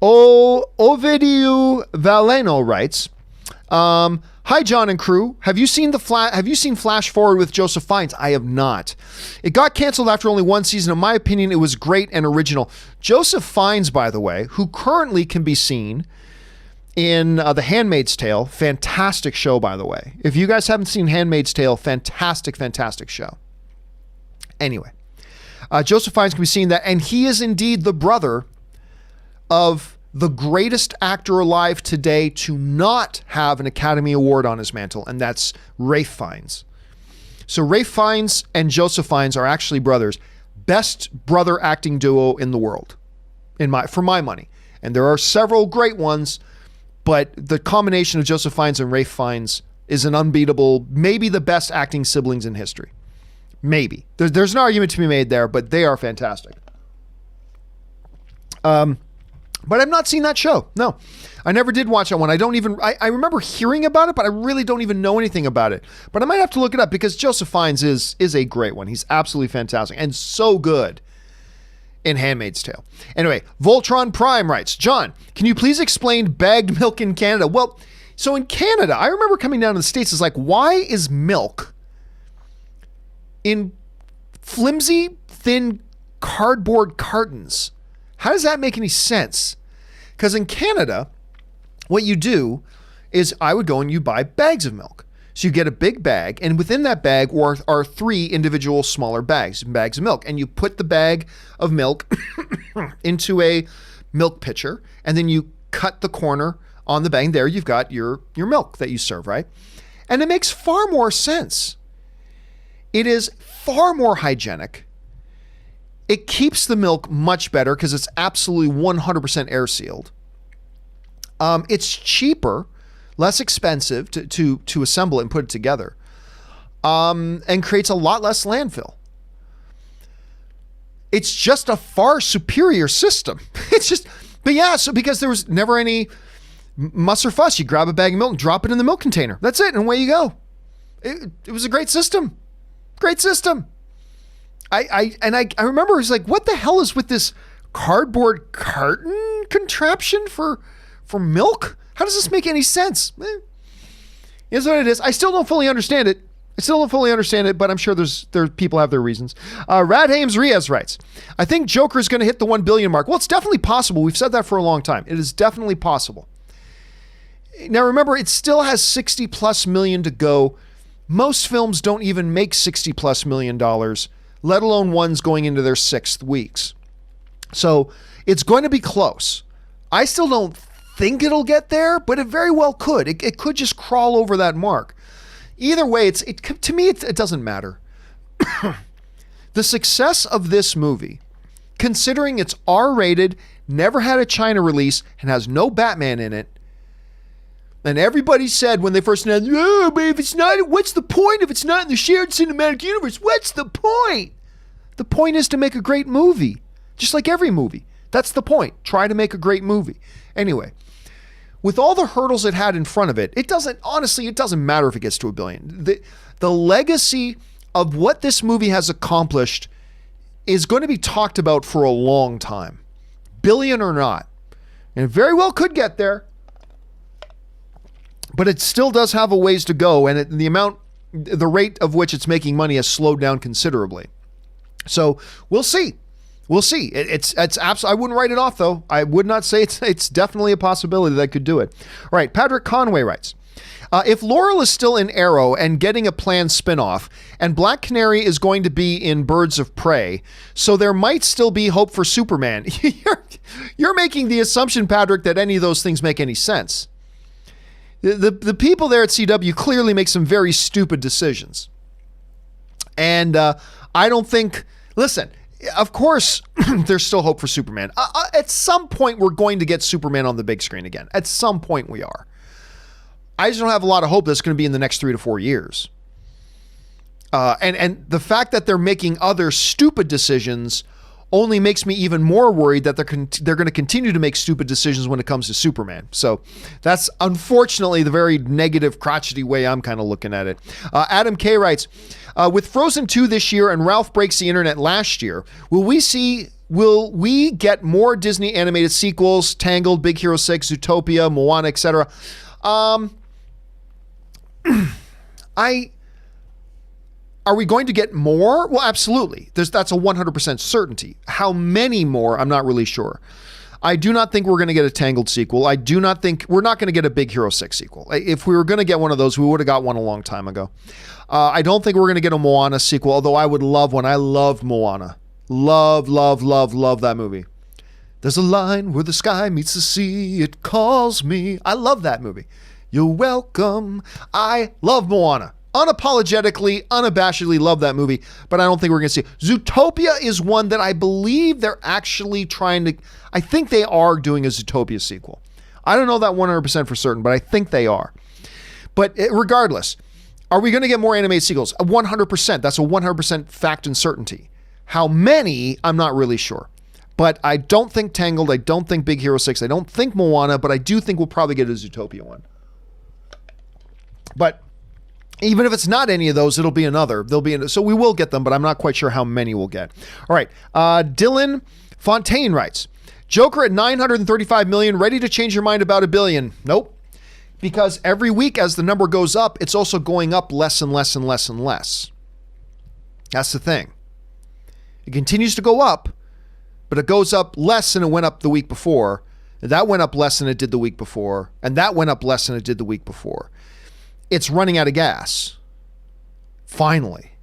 Ovidio Valeno writes, hi, John and crew. Have you seen Flash Forward with Joseph Fiennes? I have not. It got canceled after only 1 season. In my opinion, it was great and original. Joseph Fiennes, by the way, who currently can be seen in The Handmaid's Tale. Fantastic show, by the way. If you guys haven't seen Handmaid's Tale, fantastic, fantastic show. Anyway, Joseph Fiennes can be seen that, and he is indeed the brother of the greatest actor alive today to not have an Academy Award on his mantle, and that's Ralph Fiennes. So Ralph Fiennes and Joseph Fiennes are actually brothers. Best brother acting duo in the world, for my money. And there are several great ones, but the combination of Joseph Fiennes and Ralph Fiennes is an unbeatable, maybe the best acting siblings in history. Maybe. There's an argument to be made there, but they are fantastic. But I've not seen that show. No, I never did watch that one. I remember hearing about it, but I really don't even know anything about it. But I might have to look it up because Joseph Fiennes is a great one. He's absolutely fantastic and so good in Handmaid's Tale. Anyway, Voltron Prime writes, John, can you please explain bagged milk in Canada? Well, so in Canada, I remember coming down to the States, it's like, why is milk in flimsy, thin cardboard cartons? How does that make any sense? Because in Canada, what you do is I would go and you buy bags of milk. So you get a big bag, and within that bag are 3 individual smaller bags of milk. And you put the bag of milk into a milk pitcher, and then you cut the corner on the bag. And there you've got your milk that you serve, right? And it makes far more sense. It is far more hygienic. It keeps the milk much better because it's absolutely 100% air sealed. It's cheaper, less expensive to assemble it and put it together, and creates a lot less landfill. It's just a far superior system. But yeah, so because there was never any muss or fuss, you grab a bag of milk and drop it in the milk container. That's it, and away you go. It was a great system. Great system. I remember it was like, what the hell is with this cardboard carton contraption for milk? How does this make any sense? Here's what it is. I still don't fully understand it. But I'm sure there people have their reasons. Radhames Riaz writes, I think Joker's going to hit the 1 billion mark. Well, it's definitely possible. We've said that for a long time. It is definitely possible. Now, remember, it still has 60 plus million to go. Most films don't even make 60 plus $million, let alone ones going into their 6th weeks. So it's going to be close. I still don't think it'll get there, but it very well could. It could just crawl over that mark. Either way, to me, it doesn't matter. The success of this movie, considering it's R-rated, never had a China release, and has no Batman in it, and everybody said when they first announced, oh, but if it's not, what's the point if it's not in the shared cinematic universe? What's the point? The point is to make a great movie, just like every movie. That's the point. Try to make a great movie. Anyway, with all the hurdles it had in front of it, it doesn't matter if it gets to $1 billion. The legacy of what this movie has accomplished is going to be talked about for a long time, billion or not. And it very well could get there. But it still does have a ways to go, and the rate of which it's making money has slowed down considerably. So we'll see. It's absolutely. I wouldn't write it off though. I would not say it's definitely a possibility that I could do it. All right, Patrick Conway writes, if Laurel is still in Arrow and getting a planned spinoff, and Black Canary is going to be in Birds of Prey, so there might still be hope for Superman. You're making the assumption, Patrick, that any of those things make any sense. The people there at CW clearly make some very stupid decisions. And I don't think, listen, of course, there's still hope for Superman. At some point, we're going to get Superman on the big screen again. At some point, we are. I just don't have a lot of hope that's going to be in the next 3 to 4 years. And the fact that they're making other stupid decisions only makes me even more worried that they're going to continue to make stupid decisions when it comes to Superman. So that's unfortunately the very negative, crotchety way I'm kind of looking at it. Adam K writes, with Frozen 2 this year and Ralph Breaks the Internet last year, will we get more Disney animated sequels, Tangled, Big Hero 6, Zootopia, Moana, etc.? Are we going to get more? Well, absolutely. That's a 100% certainty. How many more? I'm not really sure. I do not think we're going to get a Tangled sequel. I do not think we're not going to get a Big Hero 6 sequel. If we were going to get one of those, we would have got one a long time ago. I don't think we're going to get a Moana sequel, although I would love one. I loved Moana. Love that movie. There's a line where the sky meets the sea. It calls me. I love that movie. You're welcome. I love Moana. Unapologetically, unabashedly love that movie, but I don't think we're going to see it. Zootopia is one that I believe they're actually I think they are doing a Zootopia sequel. I don't know that 100% for certain, but I think they are. But regardless, are we going to get more animated sequels? 100%. That's a 100% fact and certainty. How many, I'm not really sure. But I don't think Tangled. I don't think Big Hero 6. I don't think Moana, but I do think we'll probably get a Zootopia one. But even if it's not any of those, it'll be another. So we will get them, but I'm not quite sure how many we'll get. All right. Dylan Fontaine writes, Joker at 935 million, ready to change your mind about $1 billion. Nope. Because every week as the number goes up, it's also going up less and less and less and less. That's the thing. It continues to go up, but it goes up less than it went up the week before. And that went up less than it did the week before. And that went up less than it did the week before. It's running out of gas. Finally.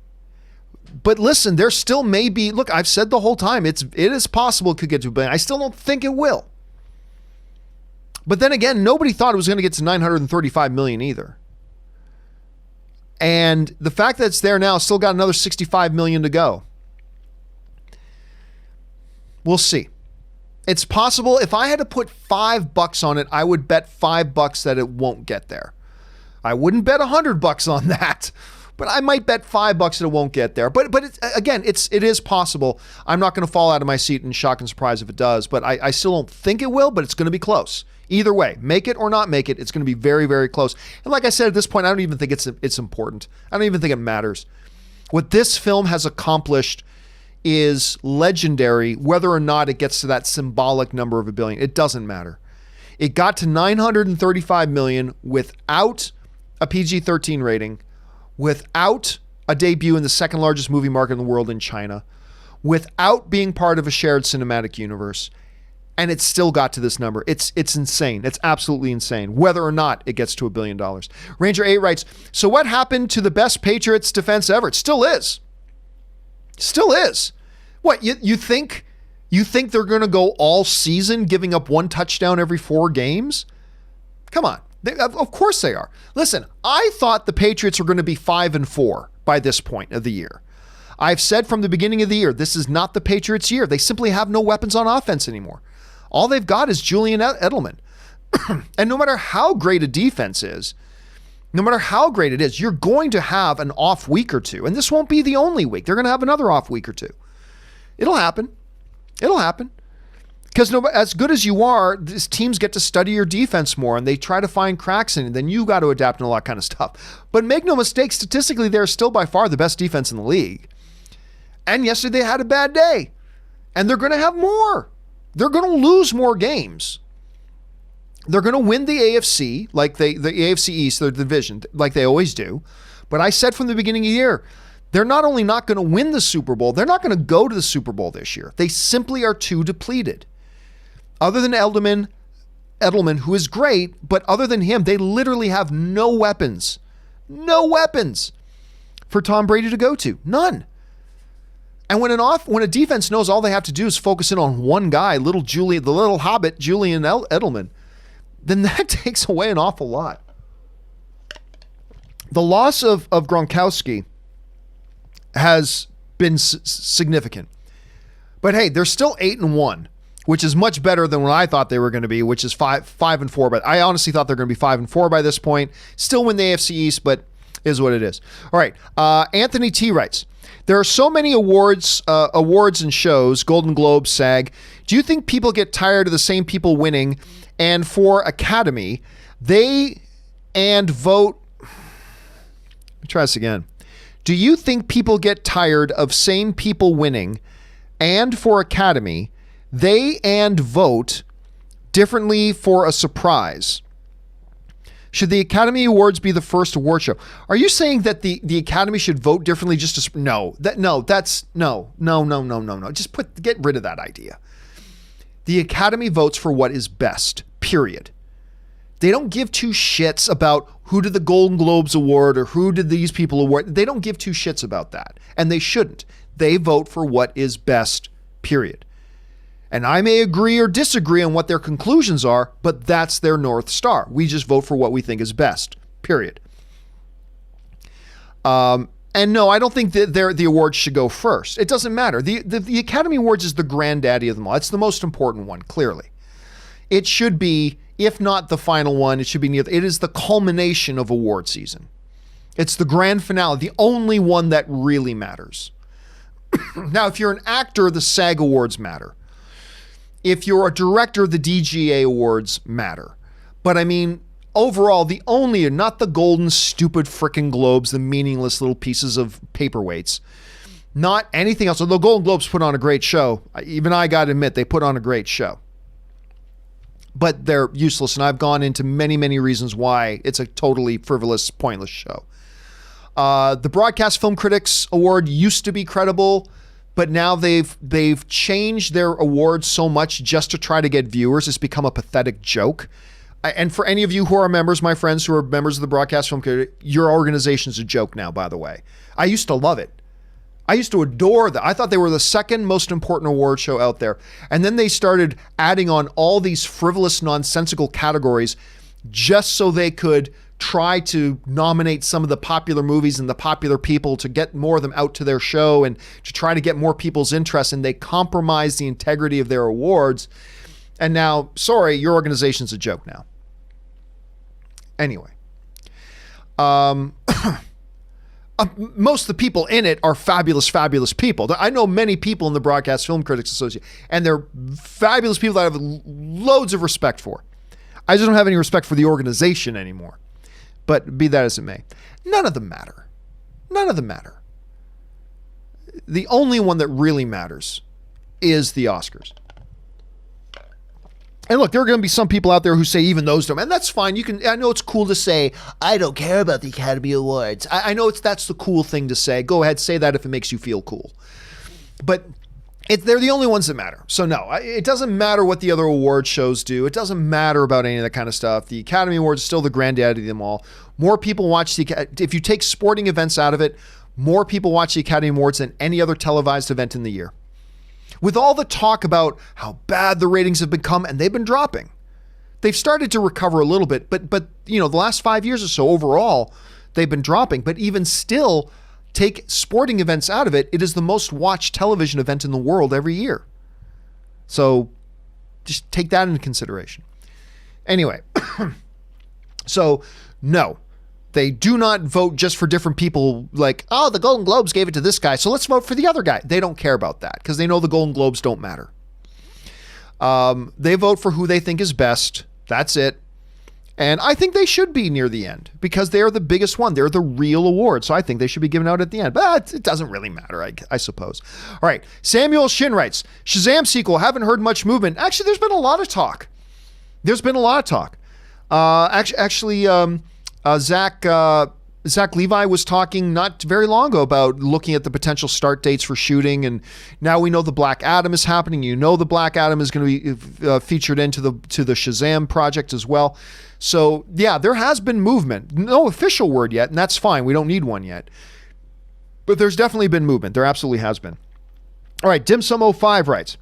But listen, there still may be, look, I've said the whole time, it is possible it could get to $1 billion. I still don't think it will. But then again, nobody thought it was going to get to 935 million either. And the fact that it's there now, still got another 65 million to go. We'll see. It's possible. If I had to put $5 on it, I would bet $5 that it won't get there. I wouldn't bet $100 on that, but I might bet $5 that it won't get there. But it is possible. I'm not going to fall out of my seat in shock and surprise if it does, but I still don't think it will, but it's going to be close. Either way, make it or not make it, it's going to be very, very close. And like I said, at this point, I don't even think it's important. I don't even think it matters. What this film has accomplished is legendary, whether or not it gets to that symbolic number of $1 billion. It doesn't matter. It got to 935 million without a PG-13 rating, without a debut in the second largest movie market in the world in China, without being part of a shared cinematic universe. And it still got to this number. It's insane. It's absolutely insane, whether or not it gets to $1 billion. Ranger 8 writes, so what happened to the best Patriots defense ever? It still is. Still is. What, you think they're going to go all season giving up one touchdown every 4 games? Come on. Of course they are. Listen, I thought the Patriots were going to be 5-4 by this point of the year. I've said from the beginning of the year, this is not the Patriots' year. They simply have no weapons on offense anymore. All they've got is Julian Edelman. And no matter how great a defense is, no matter how great it is, you're going to have an off week or two. And this won't be the only week. They're going to have another off week or two. It'll happen. It'll happen. Because as good as you are, these teams get to study your defense more and they try to find cracks in it. And then you got to adapt and all that kind of stuff. But make no mistake, statistically, they're still by far the best defense in the league. And yesterday they had a bad day. And they're going to have more. They're going to lose more games. They're going to win the AFC, like the AFC East, the division, like they always do. But I said from the beginning of the year, they're not only not going to win the Super Bowl, they're not going to go to the Super Bowl this year. They simply are too depleted. Other than Edelman, who is great, but other than him, they literally have no weapons. No weapons for Tom Brady to go to. None. And when a defense knows all they have to do is focus in on one guy, the little hobbit, Julian Edelman, then that takes away an awful lot. The loss of Gronkowski has been significant. But hey, they're still 8-1, which is much better than what I thought they were going to be, which is 5-4. But I honestly thought they're going to be 5-4 by this point. Still win the AFC East, but is what it is. All right. Anthony T writes, there are so many awards and shows, Golden Globe, SAG. Do you think people get tired of the same people winning? And for Academy, they and vote. Let me try this again. Do you think people get tired of same people winning? And for Academy, they and vote differently for a surprise? Should the Academy Awards be the first award show? Are you saying that the Academy should vote differently just to... No. Just get rid of that idea. The Academy votes for what is best, period. They don't give two shits about who did the Golden Globes award or who did these people award. They don't give two shits about that. And they shouldn't. They vote for what is best, period. And I may agree or disagree on what their conclusions are, but that's their North Star. We just vote for what we think is best, period. And no, I don't think that the awards should go first. It doesn't matter. The Academy Awards is the granddaddy of them all. It's the most important one, clearly. It should be, if not the final one, it should be it is the culmination of award season. It's the grand finale, the only one that really matters. Now, if you're an actor, the SAG Awards matter. If you're a director, the DGA awards matter. But I mean, overall, not the golden, stupid frickin' globes, the meaningless little pieces of paperweights, not anything else. Although Golden Globes put on a great show. Even I got to admit, they put on a great show. But they're useless, and I've gone into many, many reasons why it's a totally frivolous, pointless show. The Broadcast Film Critics Award used to be credible, but now they've changed their awards so much just to try to get viewers. It's become a pathetic joke. And for any of you who are members, my friends who are members of the Broadcast Film Critics, your organization's a joke now, by the way. I used to love it. I used to adore that. I thought they were the second most important award show out there. And then they started adding on all these frivolous, nonsensical categories just so they could try to nominate some of the popular movies and the popular people to get more of them out to their show and to try to get more people's interest. And they compromise the integrity of their awards. And now, sorry, your organization's a joke now. Anyway. Most of the people in it are fabulous, fabulous people. I know many people in the Broadcast Film Critics Association, and they're fabulous people that I have loads of respect for. I just don't have any respect for the organization anymore. But be that as it may, none of them matter. None of them matter. The only one that really matters is the Oscars. And look, there are going to be some people out there who say even those don't, and that's fine. I know it's cool to say, I don't care about the Academy Awards. I know that's the cool thing to say. Go ahead, say that if it makes you feel cool. But they're the only ones that matter. So no, it doesn't matter what the other award shows do. It doesn't matter about any of that kind of stuff. The Academy Awards is still the granddaddy of them all. More people watch if you take sporting events out of it, more people watch the Academy Awards than any other televised event in the year. With all the talk about how bad the ratings have become, and they've been dropping. They've started to recover a little bit, but the last 5 years or so overall, they've been dropping. But even still, take sporting events out of it, it is the most watched television event in the world every year. So just take that into consideration. Anyway, so no. They do not vote just for different people like, oh, the Golden Globes gave it to this guy, so let's vote for the other guy. They don't care about that because they know the Golden Globes don't matter. They vote for who they think is best. That's it. And I think they should be near the end because they're the biggest one. They're the real award. So I think they should be given out at the end. But it doesn't really matter, I suppose. All right. Samuel Shin writes, Shazam sequel, haven't heard much movement. Actually, there's been a lot of talk. Zach Levi was talking not very long ago about looking at the potential start dates for shooting, and now we know the Black Adam is happening. The Black Adam is going to be featured into the Shazam project as well. So yeah, there has been movement. No official word yet, and that's fine. We don't need one yet. But there's definitely been movement. There absolutely has been. All right, Dimsum05 writes,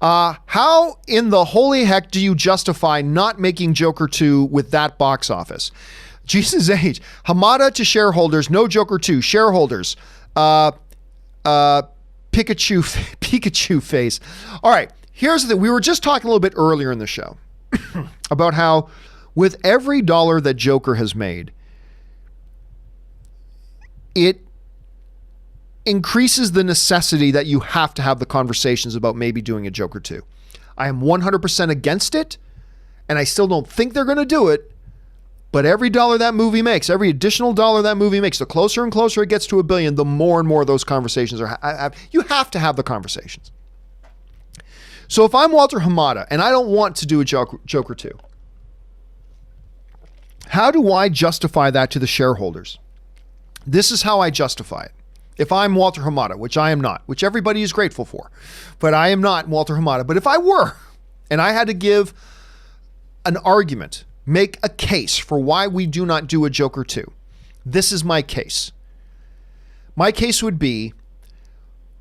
how in the holy heck do you justify not making Joker 2 with that box office? Jesus Age, Hamada to shareholders, no Joker 2, shareholders, Pikachu face. All right, here's the thing. We were just talking a little bit earlier in the show about how with every dollar that Joker has made, it increases the necessity that you have to have the conversations about maybe doing a Joker 2. I am 100% against it, and I still don't think they're going to do it. But every dollar that movie makes, every additional dollar that movie makes, the closer and closer it gets to $1 billion, the more and more those conversations are. You have to have the conversations. So if I'm Walter Hamada and I don't want to do a Joker 2, how do I justify that to the shareholders? This is how I justify it. If I'm Walter Hamada, which I am not, which everybody is grateful for, but I am not Walter Hamada. But if I were, and I had to give an argument, make a case for why we do not do a Joker 2. This is my case. My case would be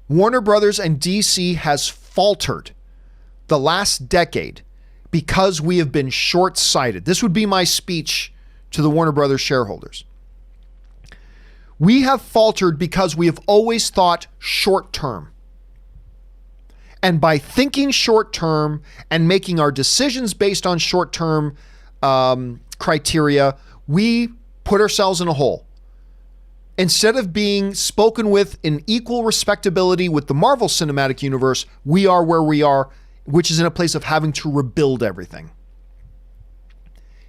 Warner Brothers and DC has faltered the last decade because we have been short-sighted. This would be my speech to the Warner Brothers shareholders. We have faltered because we have always thought short-term. And by thinking short-term and making our decisions based on short-term criteria, we put ourselves in a hole. Instead of being spoken with in equal respectability with the Marvel Cinematic Universe, we are where we are which is in a place of having to rebuild everything.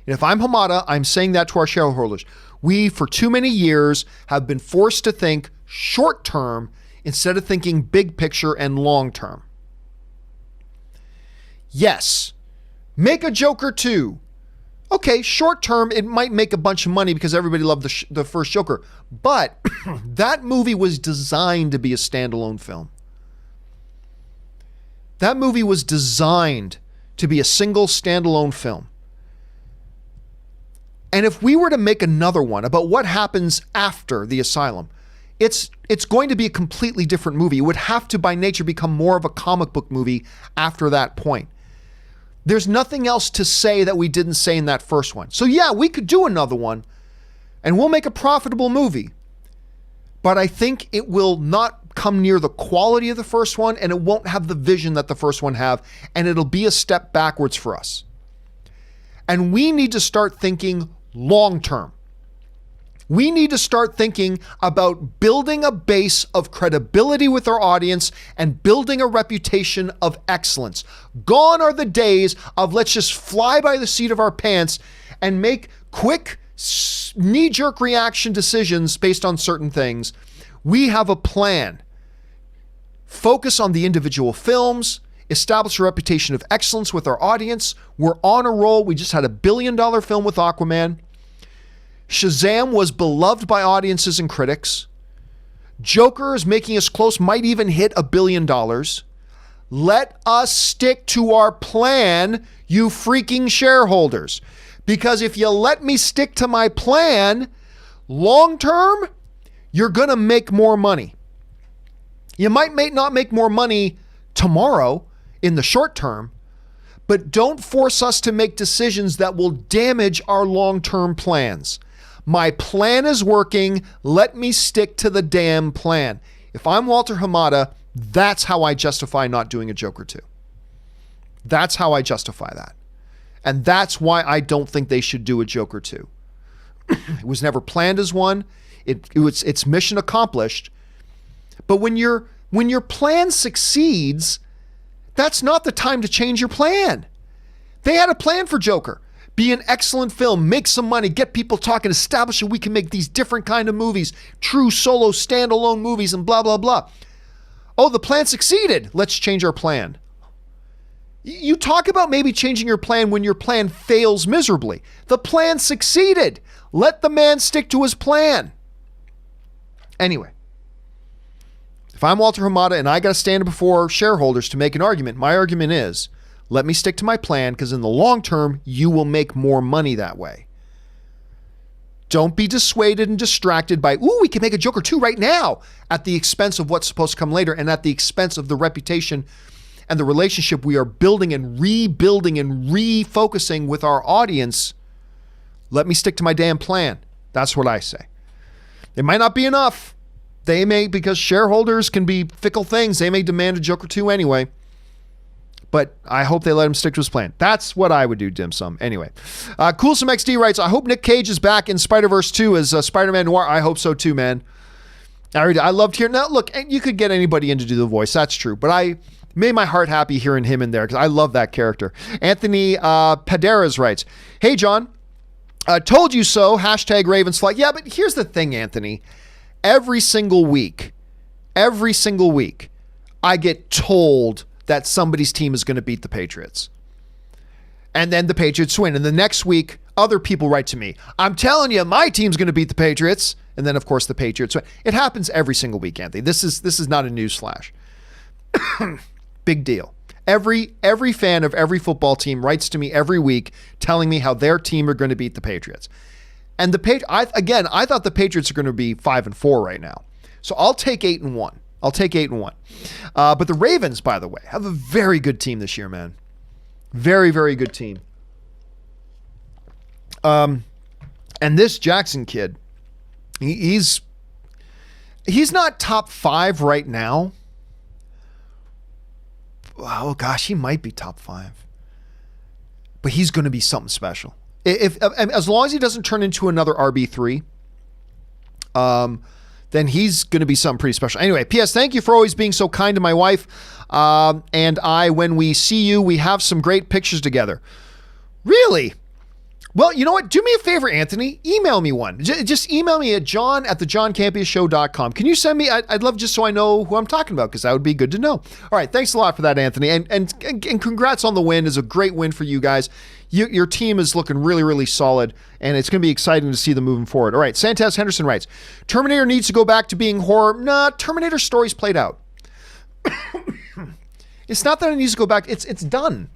And if I'm Hamada, I'm saying that to our shareholders. We, for too many years, have been forced to think short term instead of thinking big picture and long term. Yes, make a Joker 2. Okay, short term, it might make a bunch of money because everybody loved the first Joker. But that movie was designed to be a standalone film. That movie was designed to be a single standalone film. And if we were to make another one about what happens after the asylum, it's going to be a completely different movie. It would have to, by nature, become more of a comic book movie after that point. There's nothing else to say that we didn't say in that first one. So yeah, we could do another one and we'll make a profitable movie. But I think it will not come near the quality of the first one, and it won't have the vision that the first one have, and it'll be a step backwards for us. And we need to start thinking long term. We need to start thinking about building a base of credibility with our audience and building a reputation of excellence. Gone are the days of let's just fly by the seat of our pants and make quick, knee-jerk reaction decisions based on certain things. We have a plan. Focus on the individual films, establish a reputation of excellence with our audience. We're on a roll. We just had a $1 billion film with Aquaman. Shazam was beloved by audiences and critics. Joker is making us close, might even hit $1 billion. Let us stick to our plan, you freaking shareholders. Because if you let me stick to my plan, long term, you're going to make more money. You may not make more money tomorrow in the short term, but don't force us to make decisions that will damage our long-term plans. My plan is working. Let me stick to the damn plan. If I'm Walter Hamada, that's how I justify not doing a Joker 2. That's how I justify that. And that's why I don't think they should do a Joker 2. It was never planned as one. It's mission accomplished. But when your plan succeeds, that's not the time to change your plan. They had a plan for Joker. Be an excellent film, make some money, get people talking, establish that we can make these different kind of movies, true solo standalone movies and blah, blah, blah. Oh, the plan succeeded. Let's change our plan. You talk about maybe changing your plan when your plan fails miserably. The plan succeeded. Let the man stick to his plan. Anyway, if I'm Walter Hamada and I got to stand before shareholders to make an argument, my argument is, let me stick to my plan because in the long term, you will make more money that way. Don't be dissuaded and distracted by, ooh, we can make a Joker 2 right now at the expense of what's supposed to come later and at the expense of the reputation and the relationship we are building and rebuilding and refocusing with our audience. Let me stick to my damn plan. That's what I say. It might not be enough. They may, because shareholders can be fickle things, they may demand a Joker 2 anyway. But I hope they let him stick to his plan. That's what I would do, Dim Sum. Anyway, Coolsome XD writes, I hope Nick Cage is back in Spider-Verse 2 as Spider-Man Noir. I hope so too, man. I loved hearing that. Look, you could get anybody in to do the voice. That's true. But I made my heart happy hearing him in there because I love that character. Anthony Paderas writes, hey, John, told you so. Hashtag Ravensfly. Yeah, but here's the thing, Anthony. Every single week, I get told that somebody's team is going to beat the Patriots. And then the Patriots win. And the next week, other people write to me, I'm telling you, my team's going to beat the Patriots. And then, of course, the Patriots win. It happens every single week, Anthony. This is not a news flash. Big deal. Every fan of every football team writes to me every week telling me how their team are going to beat the Patriots. And I thought the Patriots are going to be 5-4 right now. So I'll take 8-1. But the Ravens, by the way, have a very good team this year, man. Very, very good team. And this Jackson kid, he's not top 5 right now. Oh gosh, he might be top 5. But he's going to be something special. If as long as he doesn't turn into another RB3, then he's going to be something pretty special. Anyway, P.S. Thank you for always being so kind to my wife. And I, when we see you, we have some great pictures together. Really? Well, you know what? Do me a favor, Anthony. Email me one. Just email me at john@thejohncampeashow.com. Can you send me? I'd love just so I know who I'm talking about, because that would be good to know. All right. Thanks a lot for that, Anthony. And congrats on the win. It's a great win for you guys. Your team is looking really, really solid, and it's going to be exciting to see them moving forward. All right. Santez Henderson writes, Terminator needs to go back to being horror. Nah, Terminator story's played out. It's not that it needs to go back. It's done.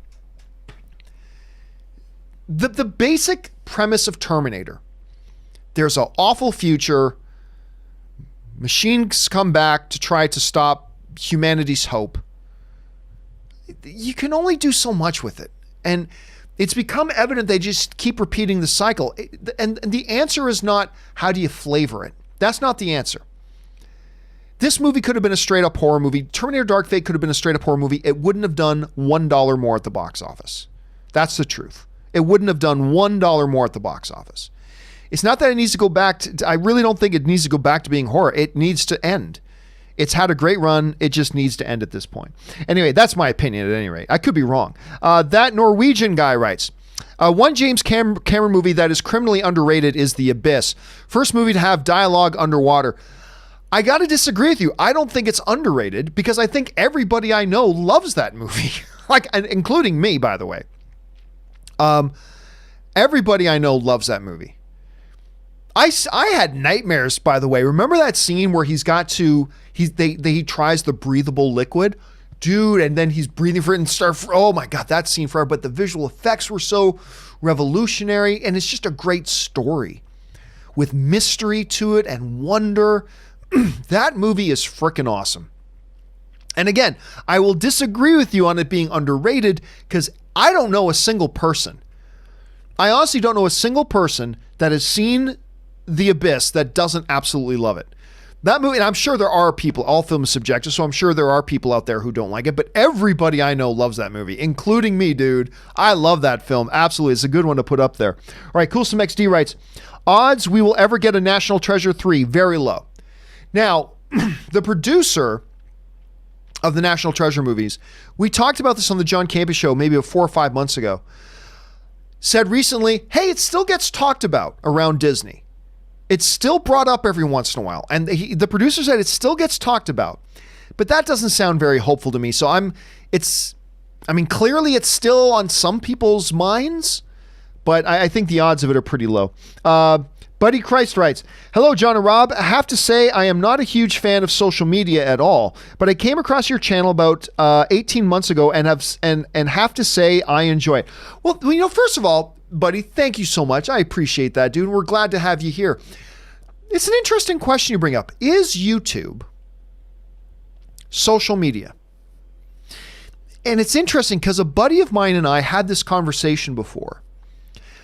The basic premise of Terminator, there's an awful future. Machines come back to try to stop humanity's hope. You can only do so much with it. And it's become evident they just keep repeating the cycle. And the answer is not, how do you flavor it? That's not the answer. This movie could have been a straight up horror movie. Terminator Dark Fate could have been a straight up horror movie. It wouldn't have done $1 more at the box office. That's the truth. It wouldn't have done $1 more at the box office. It's not that it needs to go back to, I really don't think it needs to go back to being horror. It needs to end. It's had a great run. It just needs to end at this point. Anyway, that's my opinion at any rate. I could be wrong. That Norwegian guy writes, one James Cameron movie that is criminally underrated is The Abyss. First movie to have dialogue underwater. I got to disagree with you. I don't think it's underrated, because I think everybody I know loves that movie. Including me, by the way. Everybody I know loves that movie. I had nightmares, by the way. Remember that scene where he tries the breathable liquid? Dude, and then he's breathing for it and oh my God, that scene forever. But the visual effects were so revolutionary, and it's just a great story with mystery to it and wonder. That movie is freaking awesome. And again, I will disagree with you on it being underrated, because I don't know a single person. I honestly don't know a single person that has seen The Abyss that doesn't absolutely love it. That movie, and I'm sure there are people, all film is subjective, so I'm sure there are people out there who don't like it, but everybody I know loves that movie, including me, dude. I love that film. Absolutely. It's a good one to put up there. All right, Coolsome XD writes, odds we will ever get a National Treasure 3, very low. Now, the producer of the National Treasure movies, we talked about this on the John Campea Show maybe 4 or 5 months ago, said recently, hey, it still gets talked about around Disney. It's still brought up every once in a while. And the producer said it still gets talked about. But that doesn't sound very hopeful to me. So clearly it's still on some people's minds, but I think the odds of it are pretty low. Buddy Christ writes, hello, John and Rob. I have to say I am not a huge fan of social media at all, but I came across your channel about 18 months ago and have to say I enjoy it. Well, first of all, buddy, thank you so much. I appreciate that, dude. We're glad to have you here. It's an interesting question you bring up. Is YouTube social media? And it's interesting because a buddy of mine and I had this conversation before.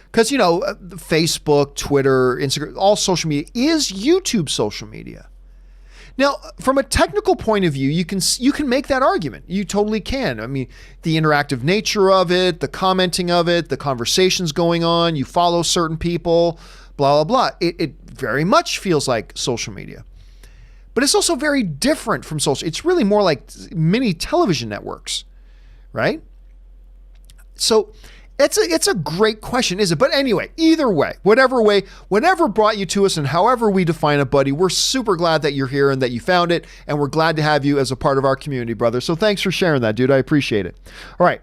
Because, Facebook, Twitter, Instagram, all social media. Is YouTube social media? Now, from a technical point of view, you can make that argument. You totally can. I mean, the interactive nature of it, the commenting of it, the conversations going on, you follow certain people, blah, blah, blah. It very much feels like social media. But it's also very different from social. It's really more like mini television networks, right? So it's a great question, is it? But anyway, either way, whatever brought you to us and however we define it, buddy, we're super glad that you're here and that you found it. And we're glad to have you as a part of our community, brother. So thanks for sharing that, dude. I appreciate it. All right.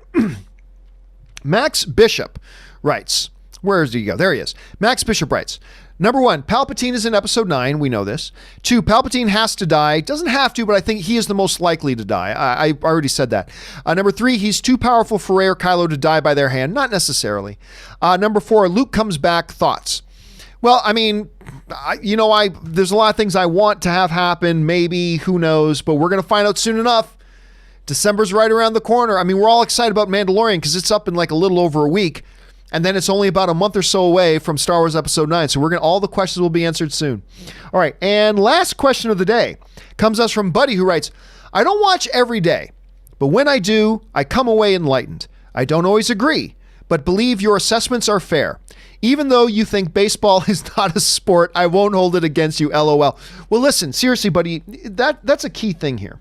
Max Bishop writes, where did he go? There he is. Max Bishop writes, number 1, Palpatine is in episode 9. We know this. 2, Palpatine has to die. Doesn't have to, but I think he is the most likely to die. I already said that. Number 3, he's too powerful for Rey or Kylo to die by their hand. Not necessarily. Number 4, Luke comes back. Thoughts? Well, I mean, there's a lot of things I want to have happen. Maybe, who knows, but we're going to find out soon enough. December's right around the corner. I mean, we're all excited about Mandalorian because it's up in like a little over a week. And then it's only about a month or so away from Star Wars Episode 9. So all the questions will be answered soon. All right. And last question of the day comes us from Buddy, who writes, I don't watch every day, but when I do, I come away enlightened. I don't always agree, but believe your assessments are fair. Even though you think baseball is not a sport, I won't hold it against you, LOL. Well, listen, seriously, buddy, that's a key thing here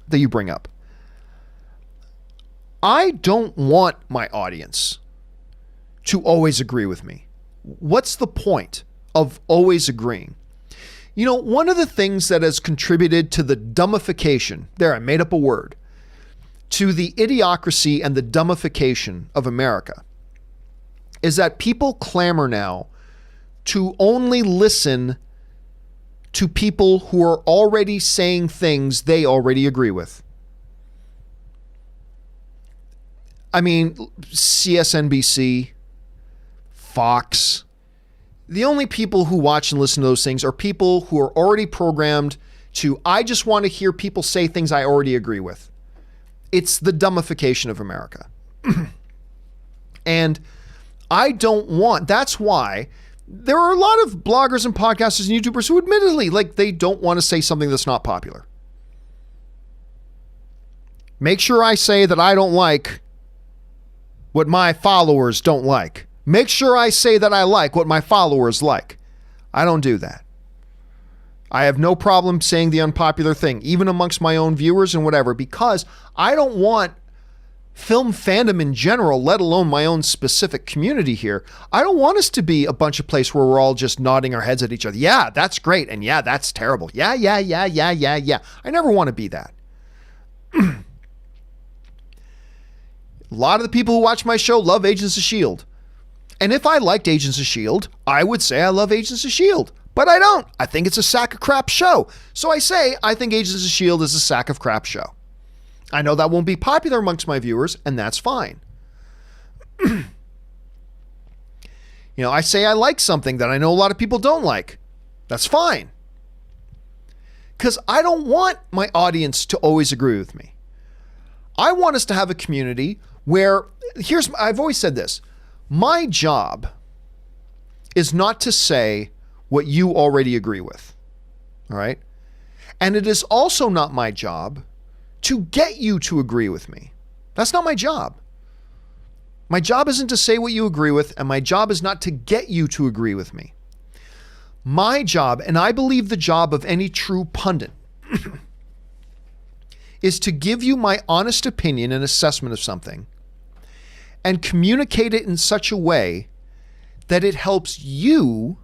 that you bring up. I don't want my audience to always agree with me. What's the point of always agreeing? You know, one of the things that has contributed to the dumbification, there, I made up a word, to the idiocracy and the dumbification of America is that people clamor now to only listen to people who are already saying things they already agree with. I mean, CSNBC, Fox, the only people who watch and listen to those things are people who are already programmed to, I just want to hear people say things I already agree with. It's the dumbification of America. And I don't want, that's why there are a lot of bloggers and podcasters and YouTubers who admittedly, like, they don't want to say something that's not popular. Make sure I say that I don't like what my followers don't like. Make sure I say that I like what my followers like. I don't do that. I have no problem saying the unpopular thing, even amongst my own viewers and whatever, because I don't want film fandom in general, let alone my own specific community here. I don't want us to be a bunch of place where we're all just nodding our heads at each other. Yeah, that's great. And yeah, that's terrible. Yeah. I never want to be that. A lot of the people who watch my show love Agents of S.H.I.E.L.D. And if I liked Agents of S.H.I.E.L.D., I would say I love Agents of S.H.I.E.L.D., but I don't. I think it's a sack of crap show. So I say I think Agents of S.H.I.E.L.D. is a sack of crap show. I know that won't be popular amongst my viewers, and that's fine. You know, I say I like something that I know a lot of people don't like. That's fine. Because I don't want my audience to always agree with me. I want us to have a community where, I've always said this, my job is not to say what you already agree with, all right? And it is also not my job to get you to agree with me. That's not my job. My job isn't to say what you agree with, and my job is not to get you to agree with me. My job, and I believe the job of any true pundit, is to give you my honest opinion and assessment of something and communicate it in such a way that it helps you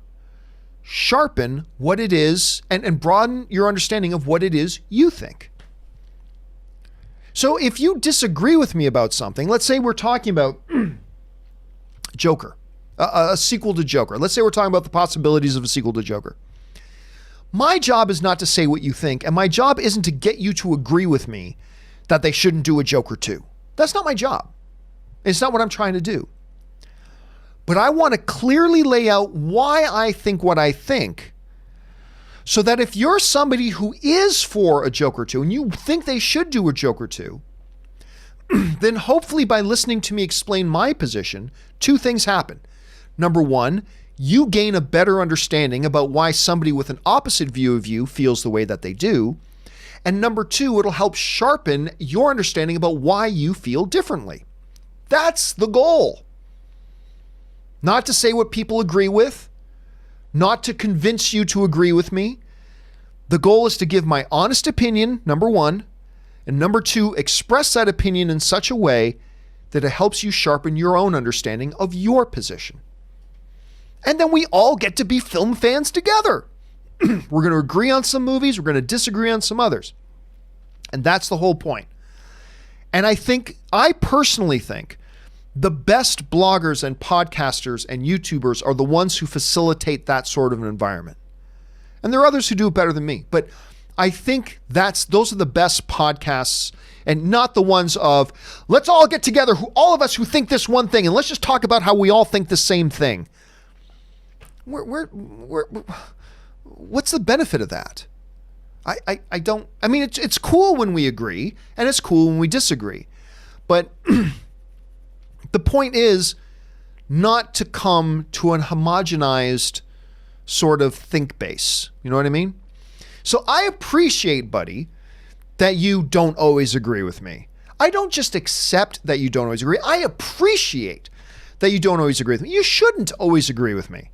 sharpen what it is and broaden your understanding of what it is you think. So if you disagree with me about something, let's say we're talking about Joker, a sequel to Joker. Let's say we're talking about the possibilities of a sequel to Joker. My job is not to say what you think, and my job isn't to get you to agree with me that they shouldn't do a Joker 2. That's not my job. It's not what I'm trying to do. But I want to clearly lay out why I think what I think, so that if you're somebody who is for a Joker 2 and you think they should do a Joker 2, then hopefully by listening to me explain my position, two things happen. Number one, you gain a better understanding about why somebody with an opposite view of you feels the way that they do. And number two, it'll help sharpen your understanding about why you feel differently. That's the goal. Not to say what people agree with, not to convince you to agree with me. The goal is to give my honest opinion, number one, and number two, express that opinion in such a way that it helps you sharpen your own understanding of your position. And then we all get to be film fans together. We're going to agree on some movies. We're going to disagree on some others. And that's the whole point. And I personally think the best bloggers and podcasters and YouTubers are the ones who facilitate that sort of an environment. And there are others who do it better than me. But I think those are the best podcasts, and not the ones of, let's all get together, all of us who think this one thing, and let's just talk about how we all think the same thing. What's the benefit of that? It's cool when we agree, and it's cool when we disagree. But the point is not to come to an homogenized sort of think base. You know what I mean? So I appreciate, buddy, that you don't always agree with me. I don't just accept that you don't always agree. I appreciate that you don't always agree with me. You shouldn't always agree with me.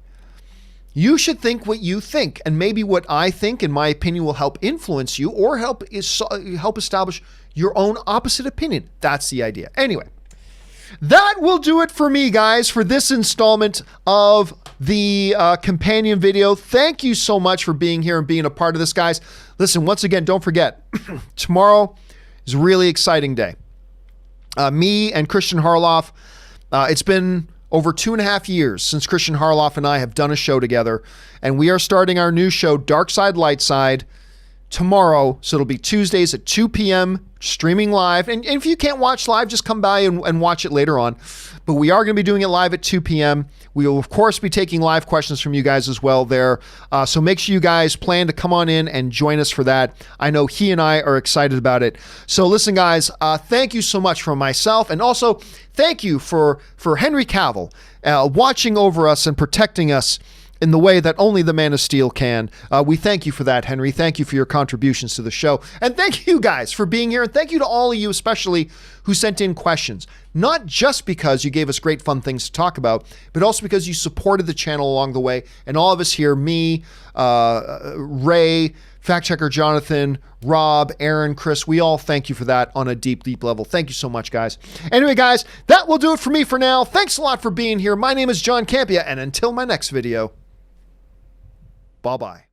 You should think what you think, and maybe what I think, in my opinion, will help influence you or help establish your own opposite opinion. That's the idea. Anyway, that will do it for me, guys, for this installment of the companion video. Thank you so much for being here and being a part of this, guys. Listen, once again, don't forget, tomorrow is a really exciting day. Me and Christian Harloff, it's been over 2.5 years since Christian Harloff and I have done a show together, and we are starting our new show, Dark Side, Light Side, tomorrow. So it'll be Tuesdays at 2 p.m., streaming live. And if you can't watch live, just come by and watch it later on. But we are going to be doing it live at 2 p.m. We will, of course, be taking live questions from you guys as well there. So make sure you guys plan to come on in and join us for that. I know he and I are excited about it. So listen, guys, thank you so much from myself. And also, thank you for Henry Cavill watching over us and protecting us in the way that only the Man of Steel can. We thank you for that, Henry. Thank you for your contributions to the show. And thank you guys for being here. And thank you to all of you, especially who sent in questions. Not just because you gave us great fun things to talk about, but also because you supported the channel along the way. And all of us here, me, Ray, Fact Checker Jonathan, Rob, Aaron, Chris, we all thank you for that on a deep, deep level. Thank you so much, guys. Anyway, guys, that will do it for me for now. Thanks a lot for being here. My name is John Campea, and until my next video, bye-bye.